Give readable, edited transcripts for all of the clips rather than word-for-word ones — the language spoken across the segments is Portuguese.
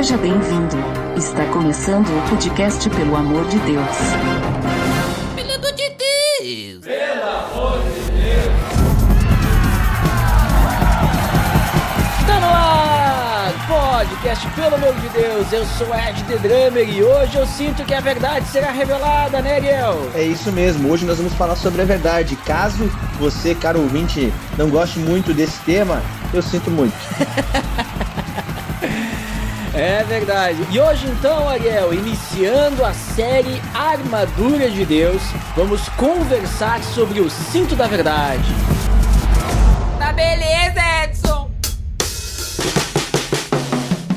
Seja bem-vindo. Está começando o podcast Pelo Amor de Deus. Pelo amor de Deus! Pelo amor de Deus! Tá no ar! Podcast Pelo Amor de Deus. Eu sou Ed The Drummer e hoje eu sinto que a verdade será revelada, né, Ariel? É isso mesmo. Hoje nós vamos falar sobre a verdade. Caso você, caro ouvinte, não goste muito desse tema, eu sinto muito. É verdade. E hoje então, Ariel, iniciando a série Armadura de Deus, vamos conversar sobre o cinto da verdade. Tá beleza, Edson!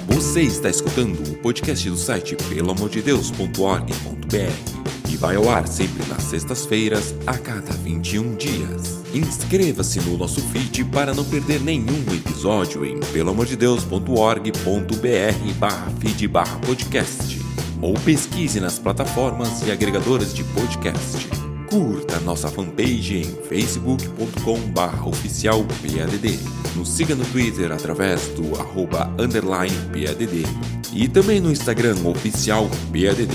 Você está escutando o podcast do site peloamordedeus.org.br e vai ao ar sempre nas sextas-feiras, a cada 21 dias. Inscreva-se no nosso feed para não perder nenhum episódio em peloamordedeus.org.br/feed/podcast ou pesquise nas plataformas e agregadores de podcast. Curta nossa fanpage em facebook.com/oficialpadd. Nos siga no Twitter através do @_PADD e também no Instagram oficialpadd.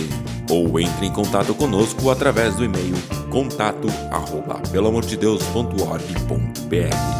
Ou entre em contato conosco através do e-mail contato@peloamordedeus.org.br.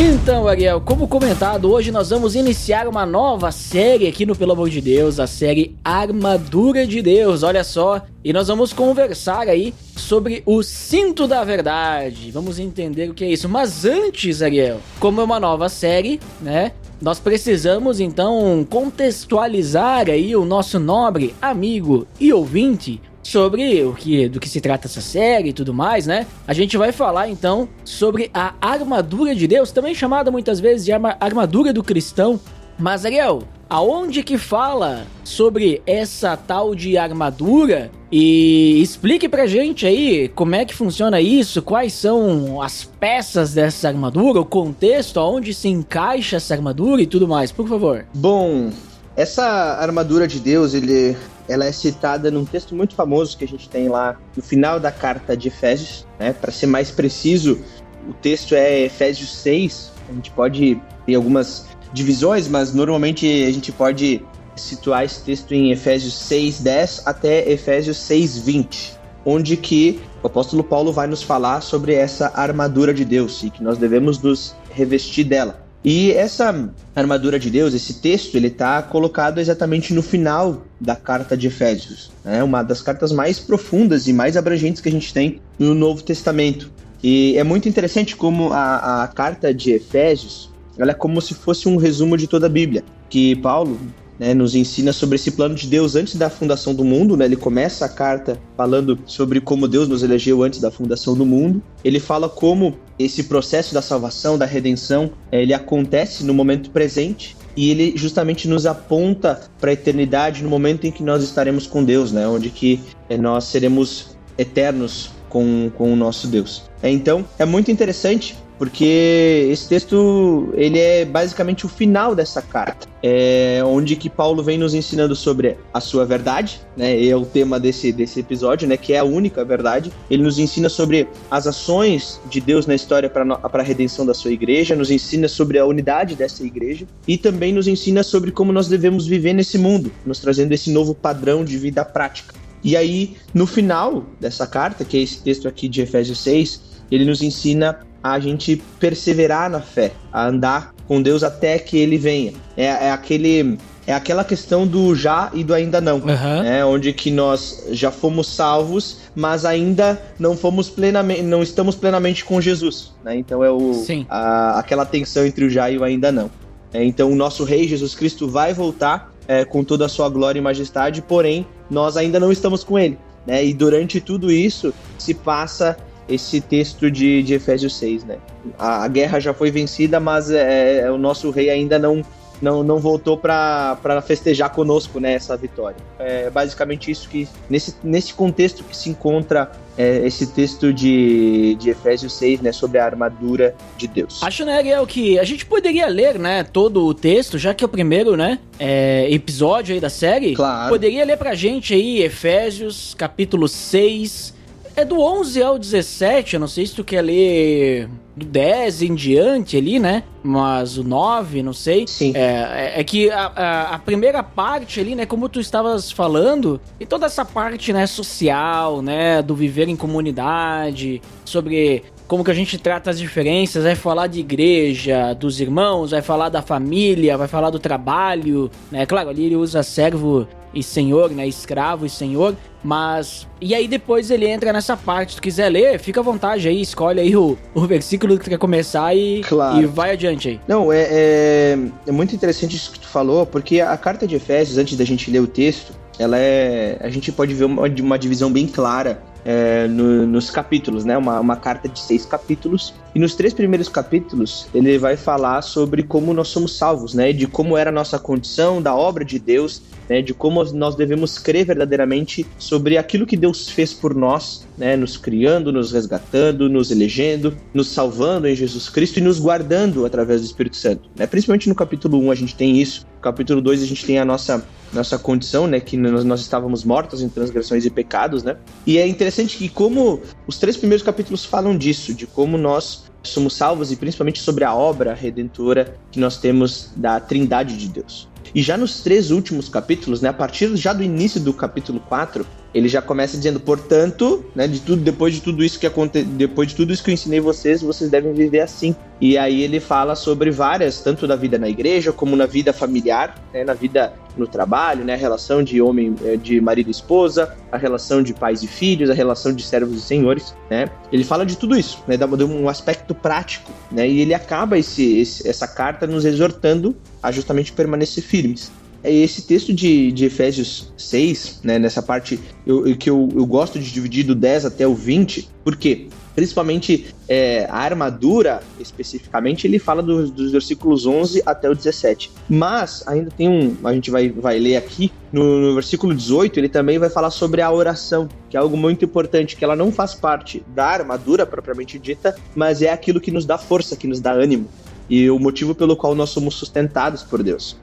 Então, Ariel, como comentado, hoje nós vamos iniciar uma nova série aqui no Pelo Amor de Deus, a série Armadura de Deus, olha só. E nós vamos conversar aí sobre o cinto da verdade, vamos entender o que é isso. Mas antes, Ariel, como é uma nova série, né, nós precisamos então contextualizar aí o nosso nobre amigo e ouvinte sobre do que se trata essa série e tudo mais, né? A gente vai falar então sobre a armadura de Deus, também chamada muitas vezes de armadura do cristão. Mas, Ariel, aonde que fala sobre essa tal de armadura? E explique pra gente aí como é que funciona isso, quais são as peças dessa armadura, o contexto, aonde se encaixa essa armadura e tudo mais, por favor. Bom, essa armadura de Deus, ela é citada num texto muito famoso que a gente tem lá no final da carta de Efésios, né? Para ser mais preciso, o texto é Efésios 6. A gente pode ter algumas divisões, mas normalmente a gente pode situar esse texto em Efésios 6:10 até Efésios 6:20, onde que o apóstolo Paulo vai nos falar sobre essa armadura de Deus e que nós devemos nos revestir dela. E essa armadura de Deus, esse texto, ele está colocado exatamente no final da carta de Efésios. É uma das cartas mais profundas e mais abrangentes que a gente tem no Novo Testamento. E é muito interessante como a carta de Efésios, ela é como se fosse um resumo de toda a Bíblia, que Paulo, né, nos ensina sobre esse plano de Deus antes da fundação do mundo, né? Ele começa a carta falando sobre como Deus nos elegeu antes da fundação do mundo. Ele fala como esse processo da salvação, da redenção, ele acontece no momento presente e ele justamente nos aponta para a eternidade no momento em que nós estaremos com Deus, né? Onde que nós seremos eternos com o nosso Deus. Então, é muito interessante porque esse texto, ele é basicamente o final dessa carta, onde que Paulo vem nos ensinando sobre a sua verdade, né? É o tema desse episódio, né? Que é a única verdade. Ele nos ensina sobre as ações de Deus na história para a redenção da sua igreja, nos ensina sobre a unidade dessa igreja e também nos ensina sobre como nós devemos viver nesse mundo, nos trazendo esse novo padrão de vida prática. E aí, no final dessa carta, que é esse texto aqui de Efésios 6, ele nos ensina a gente perseverar na fé, a andar com Deus até que Ele venha. É aquela questão do já e do ainda não, né? Onde que nós já fomos salvos, mas ainda não estamos plenamente com Jesus, né? Então é aquela tensão entre o já e o ainda não. Então o nosso Rei Jesus Cristo vai voltar com toda a sua glória e majestade, porém nós ainda não estamos com Ele, né? E durante tudo isso se passa esse texto de Efésios 6, né? A guerra já foi vencida, mas o nosso rei ainda não voltou para festejar conosco, né, essa vitória. É basicamente isso que, nesse contexto que se encontra esse texto de Efésios 6, né, sobre a armadura de Deus. Acho, né, Ariel, que a gente poderia ler, né, todo o texto, já que é o primeiro, né, episódio aí da série. Claro. Poderia ler pra gente aí Efésios, capítulo 6, é do 11 ao 17, eu não sei se tu quer ler do 10 em diante ali, né? Mas o 9, não sei. Sim. É que a primeira parte ali, né? Como tu estavas falando, e toda essa parte, né, social, né? Do viver em comunidade, sobre como que a gente trata as diferenças, vai falar de igreja, dos irmãos, vai falar da família, vai falar do trabalho, né? Claro, ali ele usa servo e senhor, né? Escravo e senhor, mas... E aí depois ele entra nessa parte, se tu quiser ler, fica à vontade aí, escolhe aí o versículo que tu quer começar e vai adiante aí. Não, é muito interessante isso que tu falou, porque a carta de Efésios, antes da gente ler o texto, a gente pode ver uma divisão bem clara nos capítulos, né? Uma carta de 6 capítulos, e nos 3 primeiros capítulos ele vai falar sobre como nós somos salvos, né? De como era a nossa condição, da obra de Deus, né? De como nós devemos crer verdadeiramente sobre aquilo que Deus fez por nós, né? Nos criando, nos resgatando, nos elegendo, nos salvando em Jesus Cristo e nos guardando através do Espírito Santo, né? Principalmente no capítulo 1 a gente tem isso, no capítulo 2 a gente tem a nossa condição, né, que nós estávamos mortos em transgressões e pecados, né, e é interessante que como os 3 primeiros capítulos falam disso, de como nós somos salvos e principalmente sobre a obra redentora que nós temos da Trindade de Deus. E já nos 3 últimos capítulos, né, a partir já do início do capítulo 4, ele já começa dizendo, portanto, né, depois de tudo isso que eu ensinei vocês devem viver assim. E aí ele fala sobre várias, tanto da vida na igreja, como na vida familiar, né, na vida no trabalho, né, a relação de marido e esposa, a relação de pais e filhos, a relação de servos e senhores, né. Ele fala de tudo isso, né, de um aspecto prático, né, e ele acaba essa carta nos exortando a justamente permanecer firmes. Esse texto de Efésios 6, né, nessa parte que eu gosto de dividir do 10 até o 20, porque principalmente a armadura, especificamente, ele fala dos versículos 11 até o 17. Mas ainda tem a gente vai ler aqui, no versículo 18, ele também vai falar sobre a oração, que é algo muito importante, que ela não faz parte da armadura propriamente dita, mas é aquilo que nos dá força, que nos dá ânimo, e o motivo pelo qual nós somos sustentados por Deus.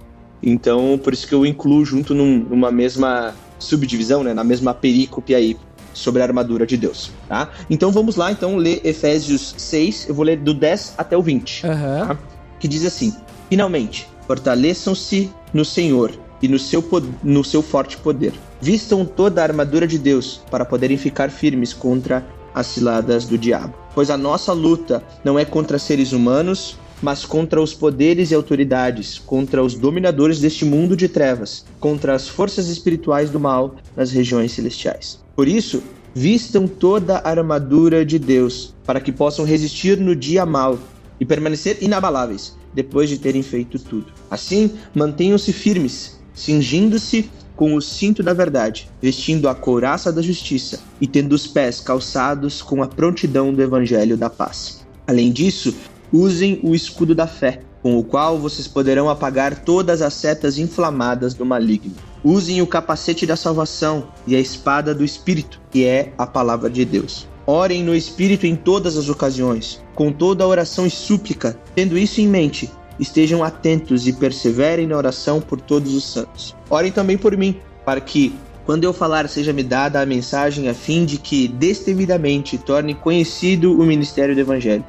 Então, por isso que eu incluo junto numa mesma subdivisão, né, na mesma perícope aí, sobre a armadura de Deus, tá? Então vamos lá, ler Efésios 6, eu vou ler do 10 até o 20, tá? Que diz assim: finalmente, fortaleçam-se no Senhor e no seu forte poder. Vistam toda a armadura de Deus para poderem ficar firmes contra as ciladas do diabo. Pois a nossa luta não é contra seres humanos, mas contra os poderes e autoridades, contra os dominadores deste mundo de trevas, contra as forças espirituais do mal nas regiões celestiais. Por isso, vistam toda a armadura de Deus, para que possam resistir no dia mau e permanecer inabaláveis, depois de terem feito tudo. Assim, mantenham-se firmes, cingindo-se com o cinto da verdade, vestindo a couraça da justiça e tendo os pés calçados com a prontidão do evangelho da paz. Além disso, usem o escudo da fé, com o qual vocês poderão apagar todas as setas inflamadas do maligno. Usem o capacete da salvação e a espada do Espírito, que é a palavra de Deus. Orem no Espírito em todas as ocasiões, com toda a oração e súplica. Tendo isso em mente, estejam atentos e perseverem na oração por todos os santos. Orem também por mim, para que, quando eu falar, seja-me dada a mensagem a fim de que, destemidamente, torne conhecido o mistério do Evangelho,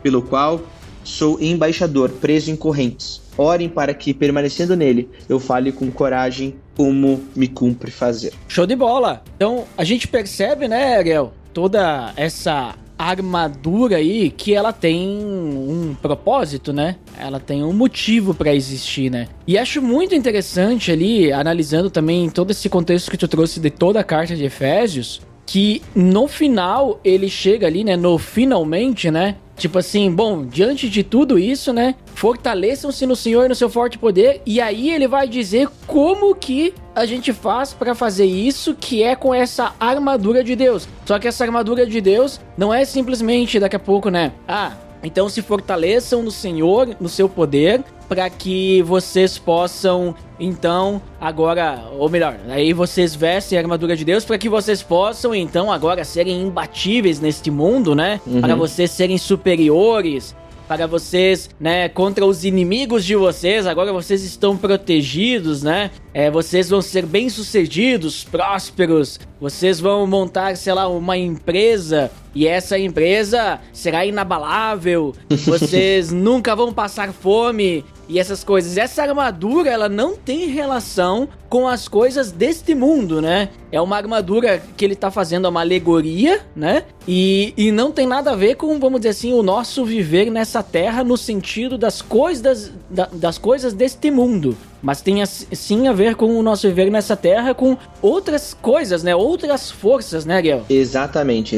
pelo qual sou embaixador, preso em correntes. Orem para que, permanecendo nele, eu fale com coragem como me cumpre fazer. Show de bola! Então, a gente percebe, né, Ariel, toda essa armadura aí, que ela tem um propósito, né? Ela tem um motivo pra existir, né? E acho muito interessante ali, analisando também todo esse contexto que tu trouxe de toda a carta de Efésios, que no final ele chega ali, né, no finalmente, né, tipo assim, bom, diante de tudo isso, né, fortaleçam-se no Senhor e no seu forte poder, e aí ele vai dizer como que a gente faz pra fazer isso, que é com essa armadura de Deus. Só que essa armadura de Deus não é simplesmente, daqui a pouco, né, então se fortaleçam no Senhor, no seu poder, para que vocês possam, então, agora, ou melhor, aí vocês vestem a armadura de Deus para que vocês possam, então, agora serem imbatíveis neste mundo, né? Para vocês serem superiores. para vocês, né, contra os inimigos de vocês. Agora vocês estão protegidos, né? Vocês vão ser bem-sucedidos, prósperos. Vocês vão montar, sei lá, uma empresa e essa empresa será inabalável. Vocês nunca vão passar fome e essas coisas. Essa armadura, ela não tem relação com as coisas deste mundo, né? É uma armadura que ele tá fazendo uma alegoria, né? E não tem nada a ver com, vamos dizer assim, o nosso viver nessa terra no sentido das coisas deste mundo. Mas tem sim a ver com o nosso viver nessa terra com outras coisas, né? Outras forças, né, Ariel? Exatamente.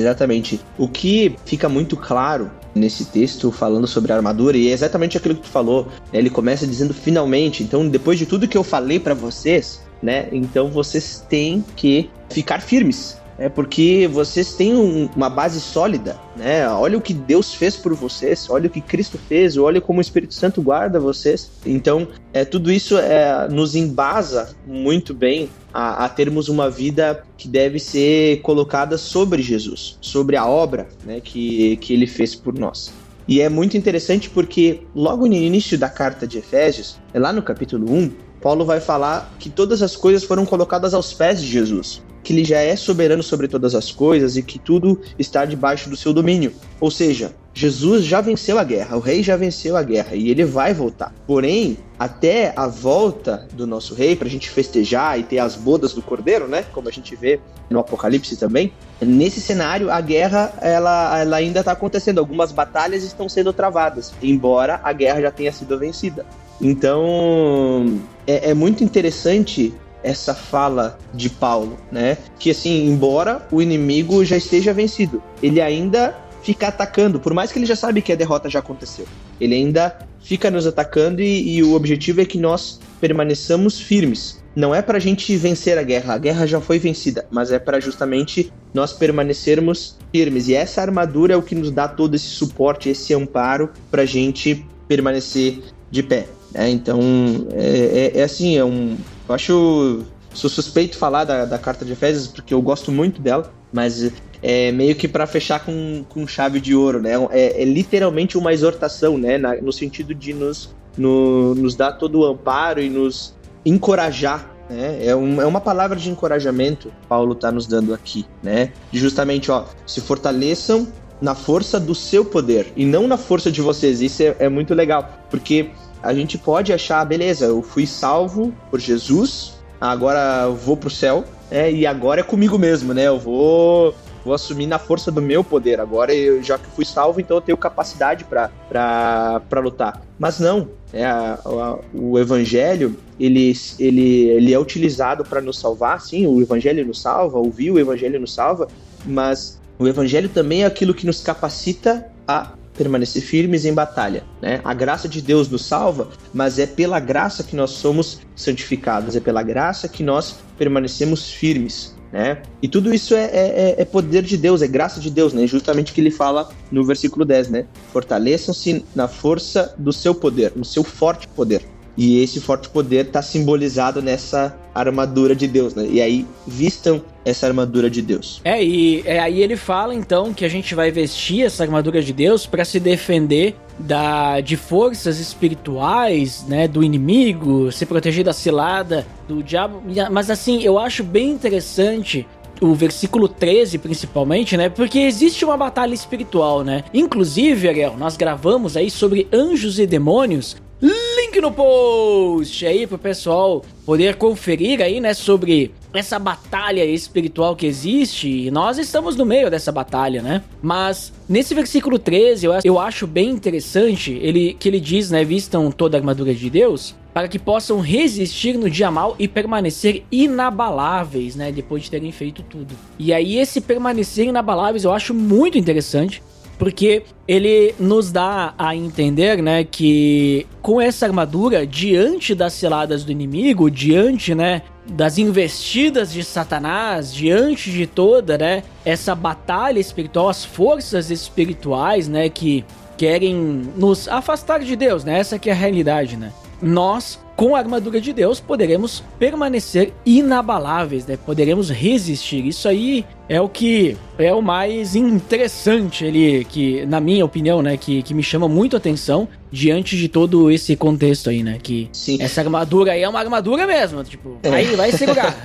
O que fica muito claro nesse texto falando sobre a armadura, e é exatamente aquilo que tu falou, né? Ele começa dizendo finalmente, então depois de tudo que eu falei pra vocês, né? Então vocês têm que ficar firmes. Porque vocês têm uma base sólida, né? Olha o que Deus fez por vocês, olha o que Cristo fez, olha como o Espírito Santo guarda vocês. Então, tudo isso nos embasa muito bem a termos uma vida que deve ser colocada sobre Jesus, sobre a obra, né, que ele fez por nós. E é muito interessante porque logo no início da carta de Efésios, lá no capítulo 1, Paulo vai falar que todas as coisas foram colocadas aos pés de Jesus, que ele já é soberano sobre todas as coisas e que tudo está debaixo do seu domínio. Ou seja, Jesus já venceu a guerra, o rei já venceu a guerra e ele vai voltar. Porém, até a volta do nosso rei, pra gente festejar e ter as bodas do cordeiro, né? Como a gente vê no Apocalipse também, nesse cenário a guerra ela ainda está acontecendo, algumas batalhas estão sendo travadas, embora a guerra já tenha sido vencida. Então, é muito interessante essa fala de Paulo, né? Que assim, embora o inimigo já esteja vencido, ele ainda fica atacando, por mais que ele já sabe que a derrota já aconteceu. Ele ainda fica nos atacando e o objetivo é que nós permaneçamos firmes. Não é pra gente vencer a guerra já foi vencida, mas é para justamente nós permanecermos firmes. E essa armadura é o que nos dá todo esse suporte, esse amparo pra gente permanecer de pé. Então, assim, eu acho, sou suspeito de falar da carta de Efésios porque eu gosto muito dela, mas é meio que para fechar com chave de ouro, né? É literalmente uma exortação, né? No sentido de nos dar todo o amparo e nos encorajar, né? É uma palavra de encorajamento que Paulo está nos dando aqui, né? De justamente, se fortaleçam na força do seu poder e não na força de vocês. Isso é muito legal, porque a gente pode achar, beleza, eu fui salvo por Jesus, agora eu vou pro céu, e agora é comigo mesmo, né? Eu vou assumir na força do meu poder. Agora, já que fui salvo, então eu tenho capacidade para lutar. Mas não, o evangelho, ele é utilizado para nos salvar, sim, o evangelho nos salva, ouvir o evangelho nos salva, mas o evangelho também é aquilo que nos capacita a permanecer firmes em batalha, né? A graça de Deus nos salva, mas é pela graça que nós somos santificados, é pela graça que nós permanecemos firmes, né? E tudo isso é poder de Deus, é graça de Deus, né? Justamente o que ele fala no versículo 10, né? Fortaleçam-se na força do seu poder, no seu forte poder. E esse forte poder está simbolizado nessa armadura de Deus, né? E aí, vistam essa armadura de Deus. Aí ele fala, então, que a gente vai vestir essa armadura de Deus para se defender de forças espirituais, né? Do inimigo, se proteger da cilada do diabo. Mas assim, eu acho bem interessante o versículo 13, principalmente, né? Porque existe uma batalha espiritual, né? Inclusive, Ariel, nós gravamos aí sobre anjos e demônios. Link no post aí pro pessoal poder conferir aí, né, sobre essa batalha espiritual que existe, e nós estamos no meio dessa batalha, né? Mas nesse versículo 13 eu acho bem interessante que ele diz, né, vistam toda a armadura de Deus para que possam resistir no dia mal e permanecer inabaláveis, né, depois de terem feito tudo. E aí esse permanecer inabaláveis eu acho muito interessante, porque ele nos dá a entender, né, que com essa armadura, diante das ciladas do inimigo, diante, né, das investidas de Satanás, diante de toda, né, essa batalha espiritual, as forças espirituais, né, que querem nos afastar de Deus, né, essa que é a realidade, né. Nós, com a armadura de Deus, poderemos permanecer inabaláveis, né? Poderemos resistir. Isso aí é o que é o mais interessante ali, que, na minha opinião, né, que me chama muito a atenção diante de todo esse contexto aí, né, que Sim. essa armadura aí é uma armadura mesmo, tipo, vai segurar.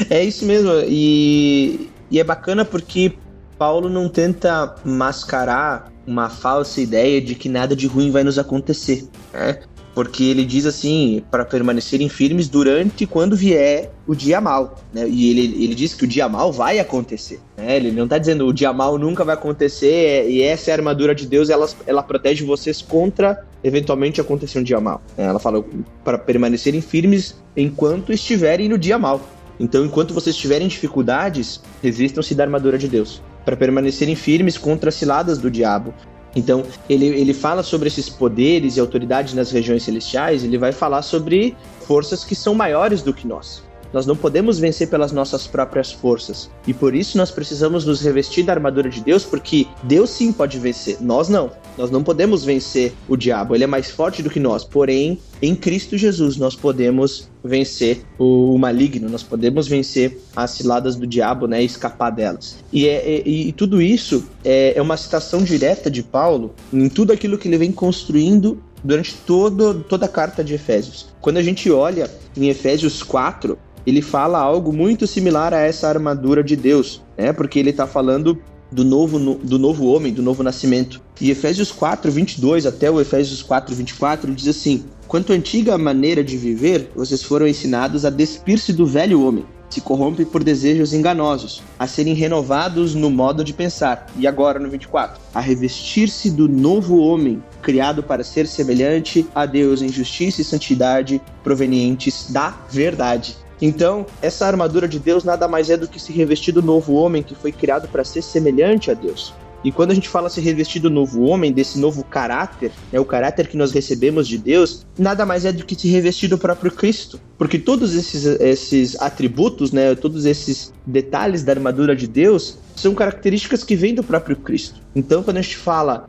É isso mesmo, e é bacana porque Paulo não tenta mascarar uma falsa ideia de que nada de ruim vai nos acontecer, né? Porque ele diz assim, para permanecerem firmes durante e quando vier o dia mau, né? E ele diz que o dia mau vai acontecer, né? Ele não está dizendo o dia mau nunca vai acontecer, e essa é a armadura de Deus, ela protege vocês contra eventualmente acontecer um dia mau. Ela fala para permanecerem firmes enquanto estiverem no dia mau. Então, enquanto vocês tiverem dificuldades, resistam-se da armadura de Deus, para permanecerem firmes contra as ciladas do diabo. Então, ele fala sobre esses poderes e autoridades nas regiões celestiais, ele vai falar sobre forças que são maiores do que nós. Nós não podemos vencer pelas nossas próprias forças. E por isso nós precisamos nos revestir da armadura de Deus, porque Deus sim pode vencer, nós não. Nós não podemos vencer o diabo, ele é mais forte do que nós. Porém, em Cristo Jesus nós podemos vencer o maligno, nós podemos vencer as ciladas do diabo, né, e escapar delas. E tudo isso é uma citação direta de Paulo em tudo aquilo que ele vem construindo durante toda a carta de Efésios. Quando a gente olha em Efésios 4, ele fala algo muito similar a essa armadura de Deus, né? Porque ele está falando do novo homem, do novo nascimento. E Efésios 4, 22 até o Efésios 4, 24, diz assim: quanto à antiga maneira de viver, vocês foram ensinados a despir-se do velho homem, se corrompe por desejos enganosos, a serem renovados no modo de pensar. E agora no 24, a revestir-se do novo homem, criado para ser semelhante a Deus em justiça e santidade provenientes da verdade. Então, essa armadura de Deus nada mais é do que se revestir do novo homem que foi criado para ser semelhante a Deus. E quando a gente fala se revestir do novo homem, desse novo caráter, o caráter que nós recebemos de Deus, nada mais é do que se revestir do próprio Cristo. Porque todos esses atributos, né, todos esses detalhes da armadura de Deus, são características que vêm do próprio Cristo. Então, quando a gente fala,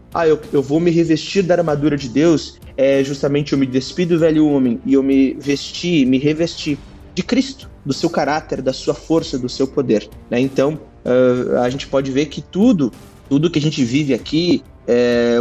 eu vou me revestir da armadura de Deus, é justamente eu me despir do velho homem e eu me revestir de Cristo, do seu caráter, da sua força, do seu poder, né? Então, a gente pode ver que tudo que a gente vive aqui,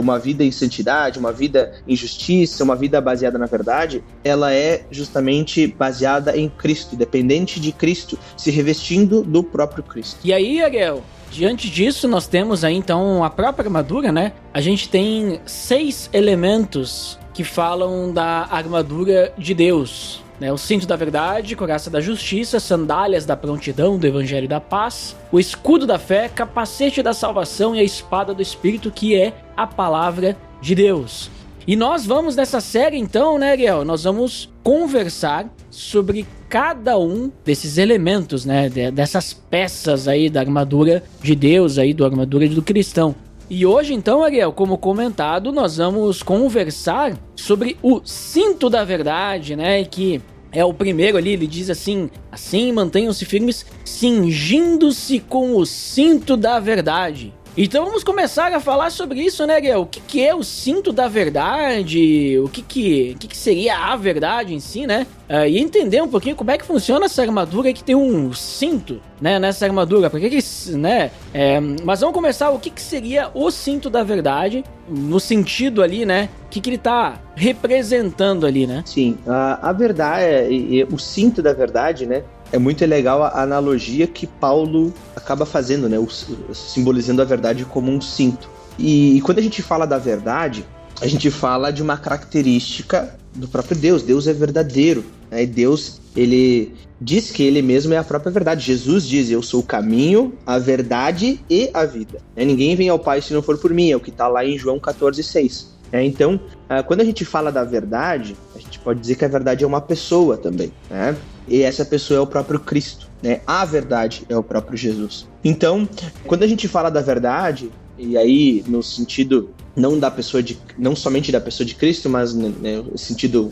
uma vida em santidade, uma vida em justiça, uma vida baseada na verdade, ela é justamente baseada em Cristo, dependente de Cristo, se revestindo do próprio Cristo. E aí, Ariel, diante disso, nós temos aí então a própria armadura, né? A gente tem 6 elementos que falam da armadura de Deus, né? O cinto da verdade, couraça da justiça, sandálias da prontidão do evangelho da paz, o escudo da fé, capacete da salvação e a espada do Espírito, que é a palavra de Deus. E nós vamos nessa série então, né, Ariel? Nós vamos conversar sobre cada um desses elementos, né? Dessas peças aí da armadura de Deus, aí da armadura do cristão. E hoje então, Ariel, como comentado, nós vamos conversar sobre o cinto da verdade, né? Que é o primeiro ali, ele diz assim mantenham-se firmes, cingindo-se com o cinto da verdade. Então vamos começar a falar sobre isso, né, Ariel? O que é o cinto da verdade? O que seria a verdade em si, né? E entender um pouquinho como é que funciona essa armadura que tem um cinto, né, nessa armadura. Né? Mas vamos começar, o que seria o cinto da verdade, no sentido ali, né? O que ele tá representando ali, né? Sim, a verdade, o cinto da verdade, né? É muito legal a analogia que Paulo acaba fazendo, né? Simbolizando a verdade como um cinto. E quando a gente fala da verdade, a gente fala de uma característica do próprio Deus. Deus é verdadeiro, né? Deus, ele diz que ele mesmo é a própria verdade. Jesus diz: eu sou o caminho, a verdade e a vida. Ninguém vem ao Pai se não for por mim, é o que está lá em João 14,6. Então, quando a gente fala da verdade, a gente pode dizer que a verdade é uma pessoa também, né? E essa pessoa é o próprio Cristo, né? A verdade é o próprio Jesus. Então, quando a gente fala da verdade, e aí no sentido não somente da pessoa de Cristo, mas no sentido,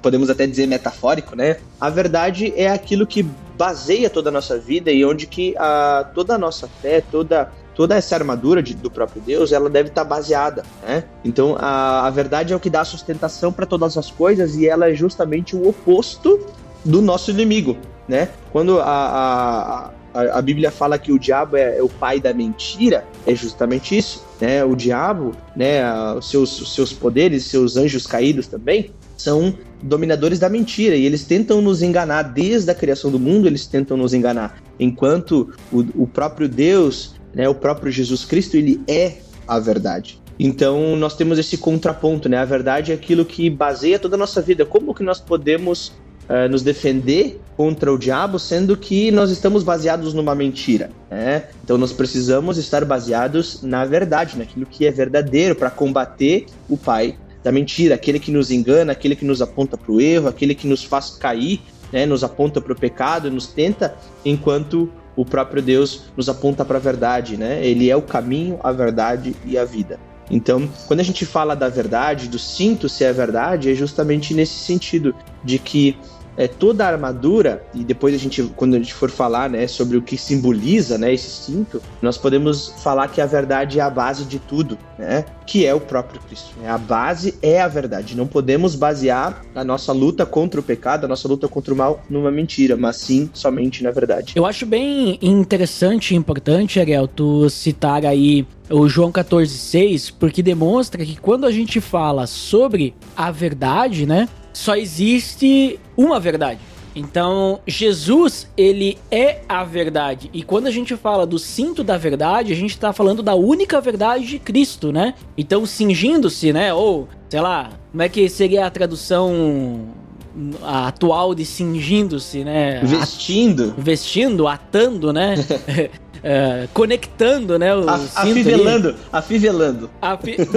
podemos até dizer metafórico, né? A verdade é aquilo que baseia toda a nossa vida e onde que toda a nossa fé, toda essa armadura do próprio Deus, ela deve estar baseada, né? Então, a verdade é o que dá sustentação para todas as coisas e ela é justamente o oposto do nosso inimigo, né? Quando a Bíblia fala que o diabo é o pai da mentira, é justamente isso, né? O diabo, né, os seus poderes, seus anjos caídos também, são dominadores da mentira, e eles tentam nos enganar desde a criação do mundo, eles tentam nos enganar, enquanto o próprio Deus, né, o próprio Jesus Cristo, ele é a verdade. Então nós temos esse contraponto, né? A verdade é aquilo que baseia toda a nossa vida. Como que nós podemos nos defender contra o diabo, sendo que nós estamos baseados numa mentira, né? Então nós precisamos estar baseados na verdade, naquilo que é verdadeiro, para combater o pai da mentira, aquele que nos engana, aquele que nos aponta para o erro, aquele que nos faz cair, né? Nos aponta para o pecado, nos tenta, enquanto o próprio Deus nos aponta para a verdade, né? Ele é o caminho, a verdade e a vida. Então, quando a gente fala da verdade, do cinto ser a verdade, é justamente nesse sentido de que toda a armadura, e depois quando a gente for falar, né, sobre o que simboliza, né, esse cinto, nós podemos falar que a verdade é a base de tudo, né, que é o próprio Cristo. A base é a verdade. Não podemos basear a nossa luta contra o pecado, a nossa luta contra o mal, numa mentira, mas sim somente na verdade. Eu acho bem interessante e importante, Ariel, tu citar aí o João 14,6, porque demonstra que quando a gente fala sobre a verdade, né, só existe uma verdade. Então, Jesus, ele é a verdade. E quando a gente fala do cinto da verdade, a gente tá falando da única verdade de Cristo, né? Então, cingindo-se, né? Ou, sei lá, como é que seria a tradução atual de cingindo-se, né? Vestindo, atando, né? Conectando, né? O afivelando.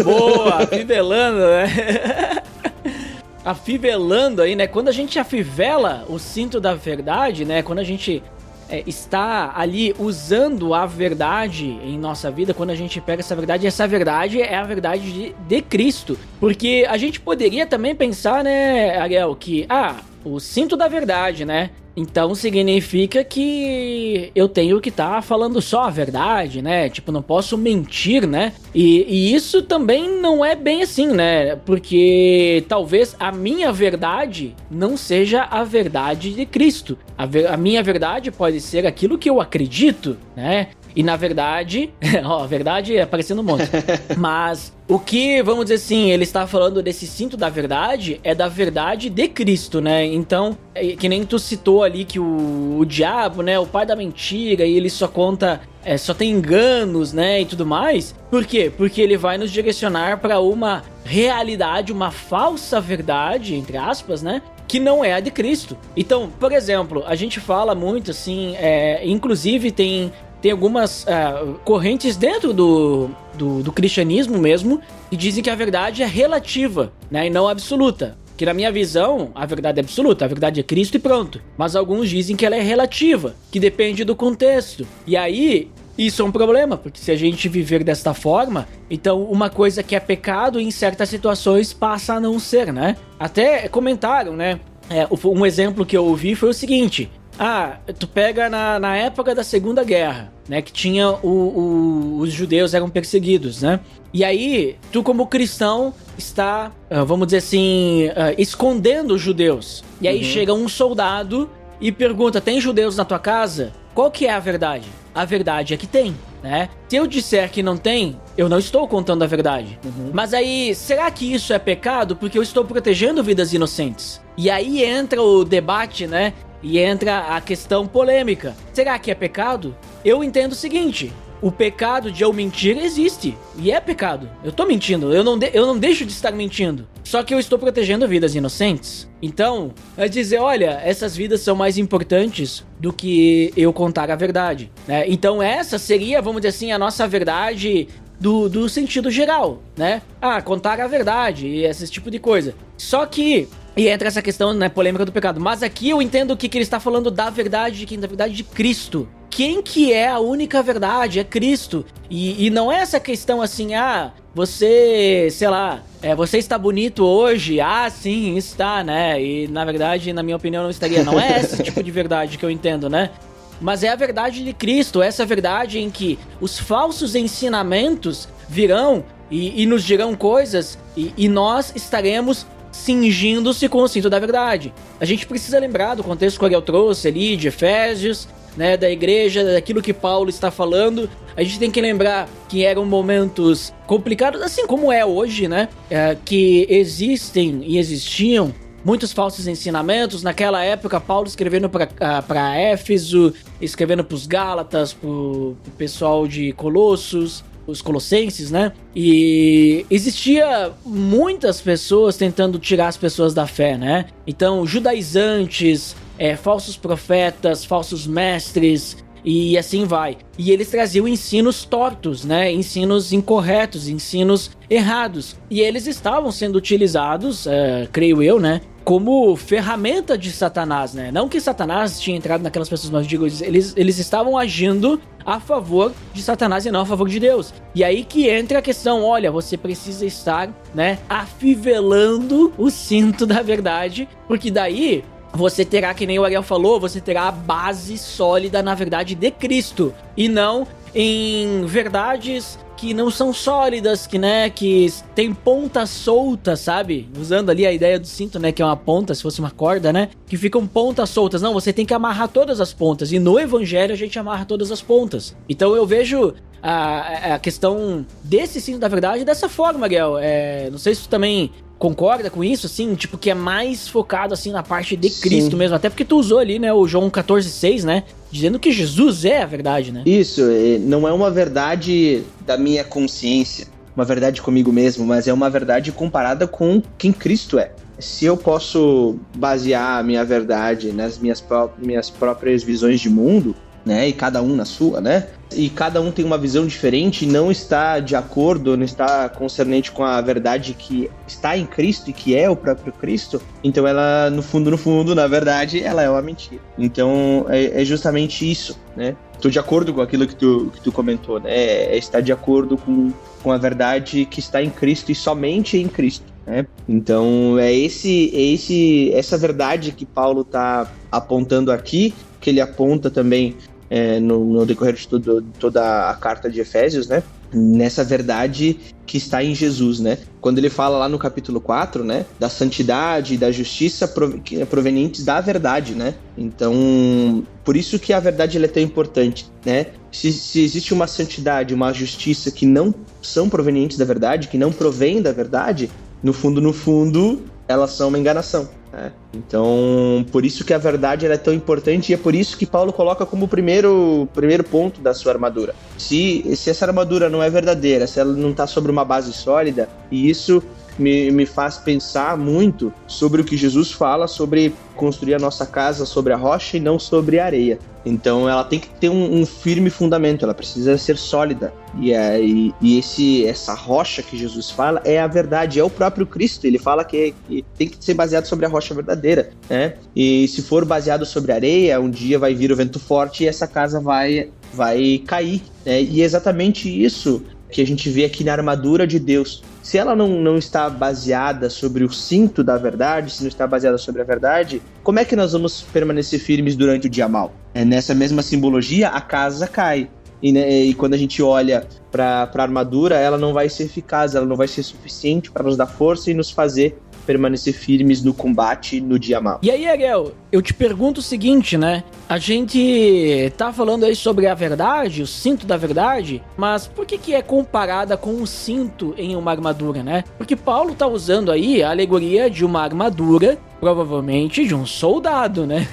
Boa, afivelando, né? Afivelando aí, né? Quando a gente afivela o cinto da verdade, né? Quando a gente está ali usando a verdade em nossa vida, quando a gente pega essa verdade é a verdade de Cristo. Porque a gente poderia também pensar, né, Ariel, que, o cinto da verdade, né? Então significa que eu tenho que estar falando só a verdade, né? Tipo, não posso mentir, né? E isso também não é bem assim, né? Porque talvez a minha verdade não seja a verdade de Cristo. A minha verdade pode ser aquilo que eu acredito, né? E na verdade, a verdade é aparecendo um monte. Mas o que, vamos dizer assim, ele está falando desse cinto da verdade é da verdade de Cristo, né? Então, que nem tu citou ali que o diabo, né, o pai da mentira, e ele só conta, só tem enganos, né, e tudo mais. Por quê? Porque ele vai nos direcionar para uma realidade, uma falsa verdade, entre aspas, né? Que não é a de Cristo. Então, por exemplo, a gente fala muito assim, inclusive tem algumas correntes dentro do cristianismo mesmo que dizem que a verdade é relativa, né, e não absoluta. Que na minha visão, a verdade é absoluta, a verdade é Cristo e pronto. Mas alguns dizem que ela é relativa, que depende do contexto. E aí, isso é um problema, porque se a gente viver desta forma, então uma coisa que é pecado em certas situações passa a não ser, né? Até comentaram, né? Um exemplo que eu ouvi foi o seguinte: tu pega na época da Segunda Guerra, né, que tinha os judeus eram perseguidos, né? E aí, tu como cristão está, vamos dizer assim, escondendo os judeus. E aí chega um soldado e pergunta: tem judeus na tua casa? Qual que é a verdade? A verdade é que tem, né? Se eu disser que não tem, eu não estou contando a verdade. Mas aí, será que isso é pecado? Porque eu estou protegendo vidas inocentes. E aí entra o debate, né? E entra a questão polêmica. Será que é pecado? Eu entendo o seguinte: o pecado de eu mentir existe. E é pecado. Eu tô mentindo. Eu não deixo de estar mentindo. Só que eu estou protegendo vidas inocentes. Então, é dizer, olha, essas vidas são mais importantes do que eu contar a verdade, né? Então essa seria, vamos dizer assim, a nossa verdade do sentido geral, né? Contar a verdade e esse tipo de coisa. Só que... E entra essa questão, né, polêmica do pecado. Mas aqui eu entendo que ele está falando da verdade de quem? Da verdade de Cristo. Quem que é a única verdade? É Cristo. E não é essa questão assim, você, sei lá, você está bonito hoje? Sim, está, né? E na verdade, na minha opinião, não estaria. Não é esse tipo de verdade que eu entendo, né? Mas é a verdade de Cristo, essa verdade em que os falsos ensinamentos virão e nos dirão coisas e nós estaremos cingindo-se com o cinto da verdade. A gente precisa lembrar do contexto que o Ariel trouxe ali, de Efésios, né, da igreja, daquilo que Paulo está falando. A gente tem que lembrar que eram momentos complicados, assim como é hoje, né? Que existem e existiam muitos falsos ensinamentos. Naquela época, Paulo escrevendo para Éfeso, escrevendo para os Gálatas, para o pessoal de Colossos, os colossenses, né? E existia muitas pessoas tentando tirar as pessoas da fé, né? Então, judaizantes, falsos profetas, falsos mestres, e assim vai. E eles traziam ensinos tortos, né? Ensinos incorretos, ensinos errados. E eles estavam sendo utilizados, creio eu, né? Como ferramenta de Satanás, né? Não que Satanás tinha entrado naquelas pessoas, mas digo, eles estavam agindo a favor de Satanás e não a favor de Deus. E aí que entra a questão, olha, você precisa estar, né, afivelando o cinto da verdade, porque daí você terá, que nem o Ariel falou, você terá a base sólida na verdade de Cristo, e não em verdades que não são sólidas, que tem pontas soltas, sabe? Usando ali a ideia do cinto, né, que é uma ponta, se fosse uma corda, né, que ficam pontas soltas. Não, você tem que amarrar todas as pontas, e no evangelho a gente amarra todas as pontas. Então eu vejo a questão desse cinto da verdade dessa forma, Ariel. Não sei se tu também concorda com isso, assim, tipo, que é mais focado, assim, na parte de Cristo. Sim. Mesmo, até porque tu usou ali, né, o João 14,6, né, dizendo que Jesus é a verdade, né? Isso, não é uma verdade da minha consciência, uma verdade comigo mesmo, mas é uma verdade comparada com quem Cristo é. Se eu posso basear a minha verdade nas minhas próprias visões de mundo, né, e cada um na sua, né, e cada um tem uma visão diferente e não está de acordo, não está concernente com a verdade que está em Cristo e que é o próprio Cristo, então ela, no fundo, na verdade, ela é uma mentira. Então, é justamente isso, né? Estou de acordo com aquilo que tu comentou, né? É estar de acordo com a verdade que está em Cristo e somente em Cristo, né? Então, essa verdade que Paulo está apontando aqui, que ele aponta também no decorrer de toda a carta de Efésios, né? Nessa verdade que está em Jesus, né? Quando ele fala lá no capítulo 4, né? Da santidade e da justiça provenientes da verdade, né? Então, por isso que a verdade ela é tão importante, né? Se existe uma santidade, uma justiça que não são provenientes da verdade, que não provém da verdade, no fundo, elas são uma enganação. Então, por isso que a verdade ela é tão importante, e é por isso que Paulo coloca como primeiro ponto da sua armadura. Se essa armadura não é verdadeira, se ela não está sobre uma base sólida, e isso me faz pensar muito sobre o que Jesus fala sobre construir a nossa casa sobre a rocha e não sobre a areia. Então ela tem que ter um firme fundamento, ela precisa ser sólida. E essa rocha que Jesus fala é a verdade, é o próprio Cristo. Ele fala que tem que ser baseado sobre a rocha verdadeira, né? E se for baseado sobre areia, um dia vai vir o vento forte e essa casa vai cair, né? E é exatamente isso que a gente vê aqui na armadura de Deus. Se ela não está baseada sobre o cinto da verdade, se não está baseada sobre a verdade, como é que nós vamos permanecer firmes durante o dia mau? Nessa mesma simbologia, a casa cai. E quando a gente olha para a armadura, ela não vai ser eficaz, ela não vai ser suficiente para nos dar força e nos fazer permanecer firmes no combate no dia mau. E aí, Ariel, eu te pergunto o seguinte, né? A gente tá falando aí sobre a verdade, o cinto da verdade, mas por que é comparada com um cinto em uma armadura, né? Porque Paulo tá usando aí a alegoria de uma armadura, provavelmente de um soldado, né?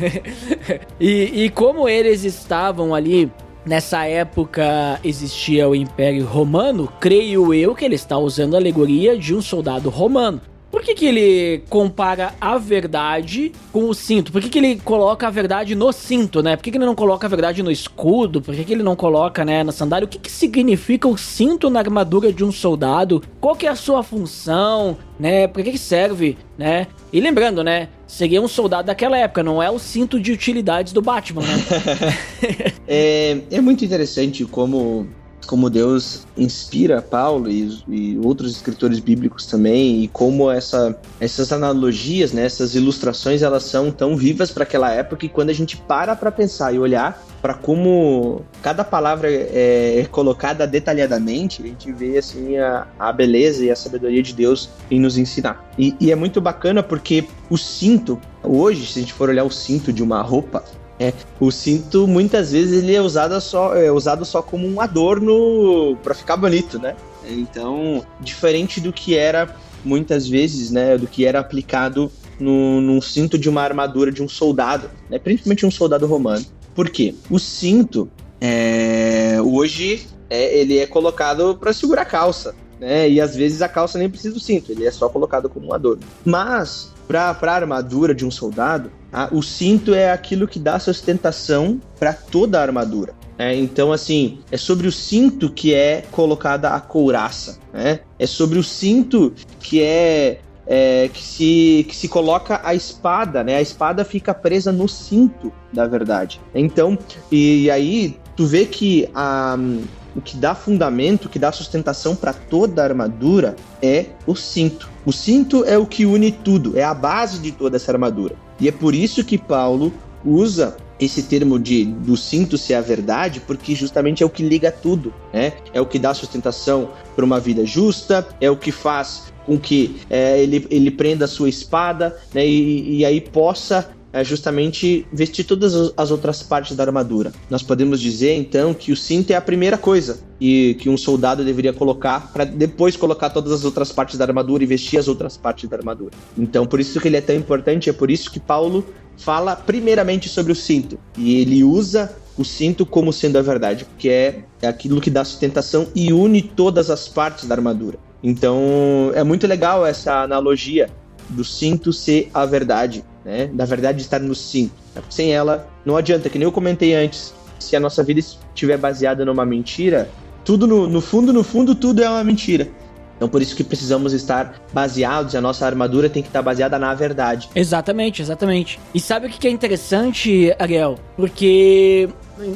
e como eles estavam ali, nessa época existia o Império Romano, creio eu que ele está usando a alegoria de um soldado romano. Por que ele compara a verdade com o cinto? Por que ele coloca a verdade no cinto, né? Por que ele não coloca a verdade no escudo? Por que ele não coloca, né, na sandália? O que significa o cinto na armadura de um soldado? Qual que é a sua função, né? Por que serve, né? E lembrando, né, seria um soldado daquela época, não é o cinto de utilidades do Batman, né? É muito interessante como Deus inspira Paulo e outros escritores bíblicos também, e como essas analogias, né, essas ilustrações, elas são tão vivas para aquela época, e quando a gente para pensar e olhar para como cada palavra é colocada detalhadamente, a gente vê assim a beleza e a sabedoria de Deus em nos ensinar. E é muito bacana porque o cinto, hoje, se a gente for olhar o cinto de uma roupa, O cinto, muitas vezes, ele é usado só como um adorno pra ficar bonito, né? Então, diferente do que era, muitas vezes, né, do que era aplicado num cinto de uma armadura de um soldado, né, principalmente um soldado romano. Por quê? O cinto, hoje, ele é colocado para segurar a calça, né, e às vezes a calça nem precisa do cinto, ele é só colocado como um adorno. Mas, para a armadura de um soldado, o cinto é aquilo que dá sustentação para toda a armadura. Então, assim, é sobre o cinto que é colocada a couraça, né? É sobre o cinto que que se coloca a espada, né? A espada fica presa no cinto, da verdade. Então, e aí tu vê que o que dá fundamento, o que dá sustentação para toda a armadura é o cinto. O cinto é o que une tudo, é a base de toda essa armadura. E é por isso que Paulo usa esse termo do cinto ser a verdade, porque justamente é o que liga tudo, né? É o que dá sustentação para uma vida justa, é o que faz com que ele prenda a sua espada, né? E aí possa justamente vestir todas as outras partes da armadura. Nós podemos dizer, então, que o cinto é a primeira coisa que um soldado deveria colocar para depois colocar todas as outras partes da armadura e vestir as outras partes da armadura. Então, por isso que ele é tão importante, é por isso que Paulo fala primeiramente sobre o cinto. E ele usa o cinto como sendo a verdade, porque é aquilo que dá sustentação e une todas as partes da armadura. Então, é muito legal essa analogia do cinto ser a verdade, né? Da verdade estar no cinto. Sem ela, não adianta, que nem eu comentei antes, se a nossa vida estiver baseada numa mentira, tudo no fundo, tudo é uma mentira. Então, por isso que precisamos estar baseados, a nossa armadura tem que estar baseada na verdade. Exatamente. E sabe o que é interessante, Ariel? Porque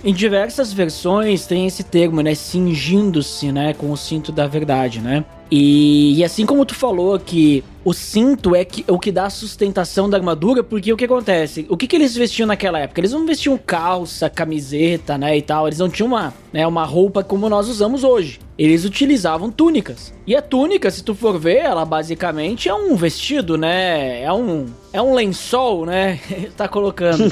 em diversas versões tem esse termo, né? Cingindo-se, né? Com o cinto da verdade, né? E assim como tu falou que o cinto é o que dá a sustentação da armadura, porque o que acontece? O que eles vestiam naquela época? Eles não vestiam calça, camiseta, né, e tal. Eles não tinham uma roupa como nós usamos hoje. Eles utilizavam túnicas. E a túnica, se tu for ver, ela basicamente é um vestido, né? É um lençol, né? Tá colocando.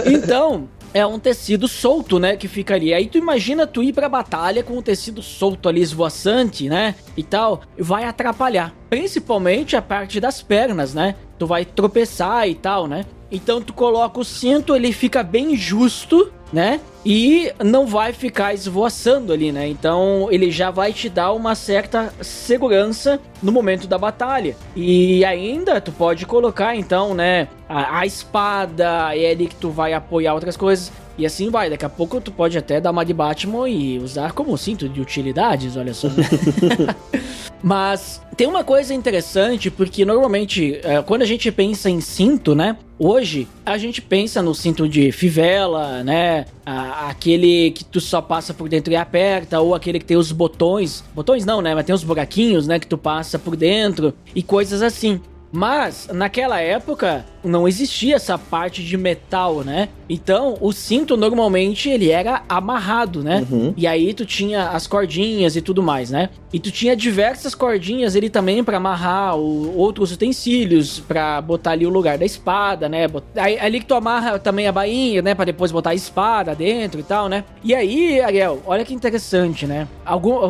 Então, é um tecido solto, né, que fica ali. Aí tu imagina tu ir pra batalha com o tecido solto ali, esvoaçante, né, e tal, vai atrapalhar. Principalmente a parte das pernas, né, tu vai tropeçar e tal, né. Então tu coloca o cinto, ele fica bem justo, né, e não vai ficar esvoaçando ali, né. Então ele já vai te dar uma certa segurança no momento da batalha. E ainda tu pode colocar, então, né, a espada, é ali que tu vai apoiar outras coisas. E assim vai, daqui a pouco tu pode até dar uma de Batman e usar como cinto de utilidades, olha só. Mas tem uma coisa interessante, porque normalmente, quando a gente pensa em cinto, né, hoje a gente pensa no cinto de fivela, né, aquele que tu só passa por dentro e aperta, ou aquele que tem os botões não, né, mas tem os buraquinhos, né, que tu passa por dentro e coisas assim. Mas, naquela época, não existia essa parte de metal, né? Então, o cinto, normalmente, ele era amarrado, né? Uhum. E aí, tu tinha as cordinhas e tudo mais, né? E tu tinha diversas cordinhas ali também pra amarrar outros utensílios, pra botar ali o lugar da espada, né? Ali que tu amarra também a bainha, né? Pra depois botar a espada dentro e tal, né? E aí, Ariel, olha que interessante, né?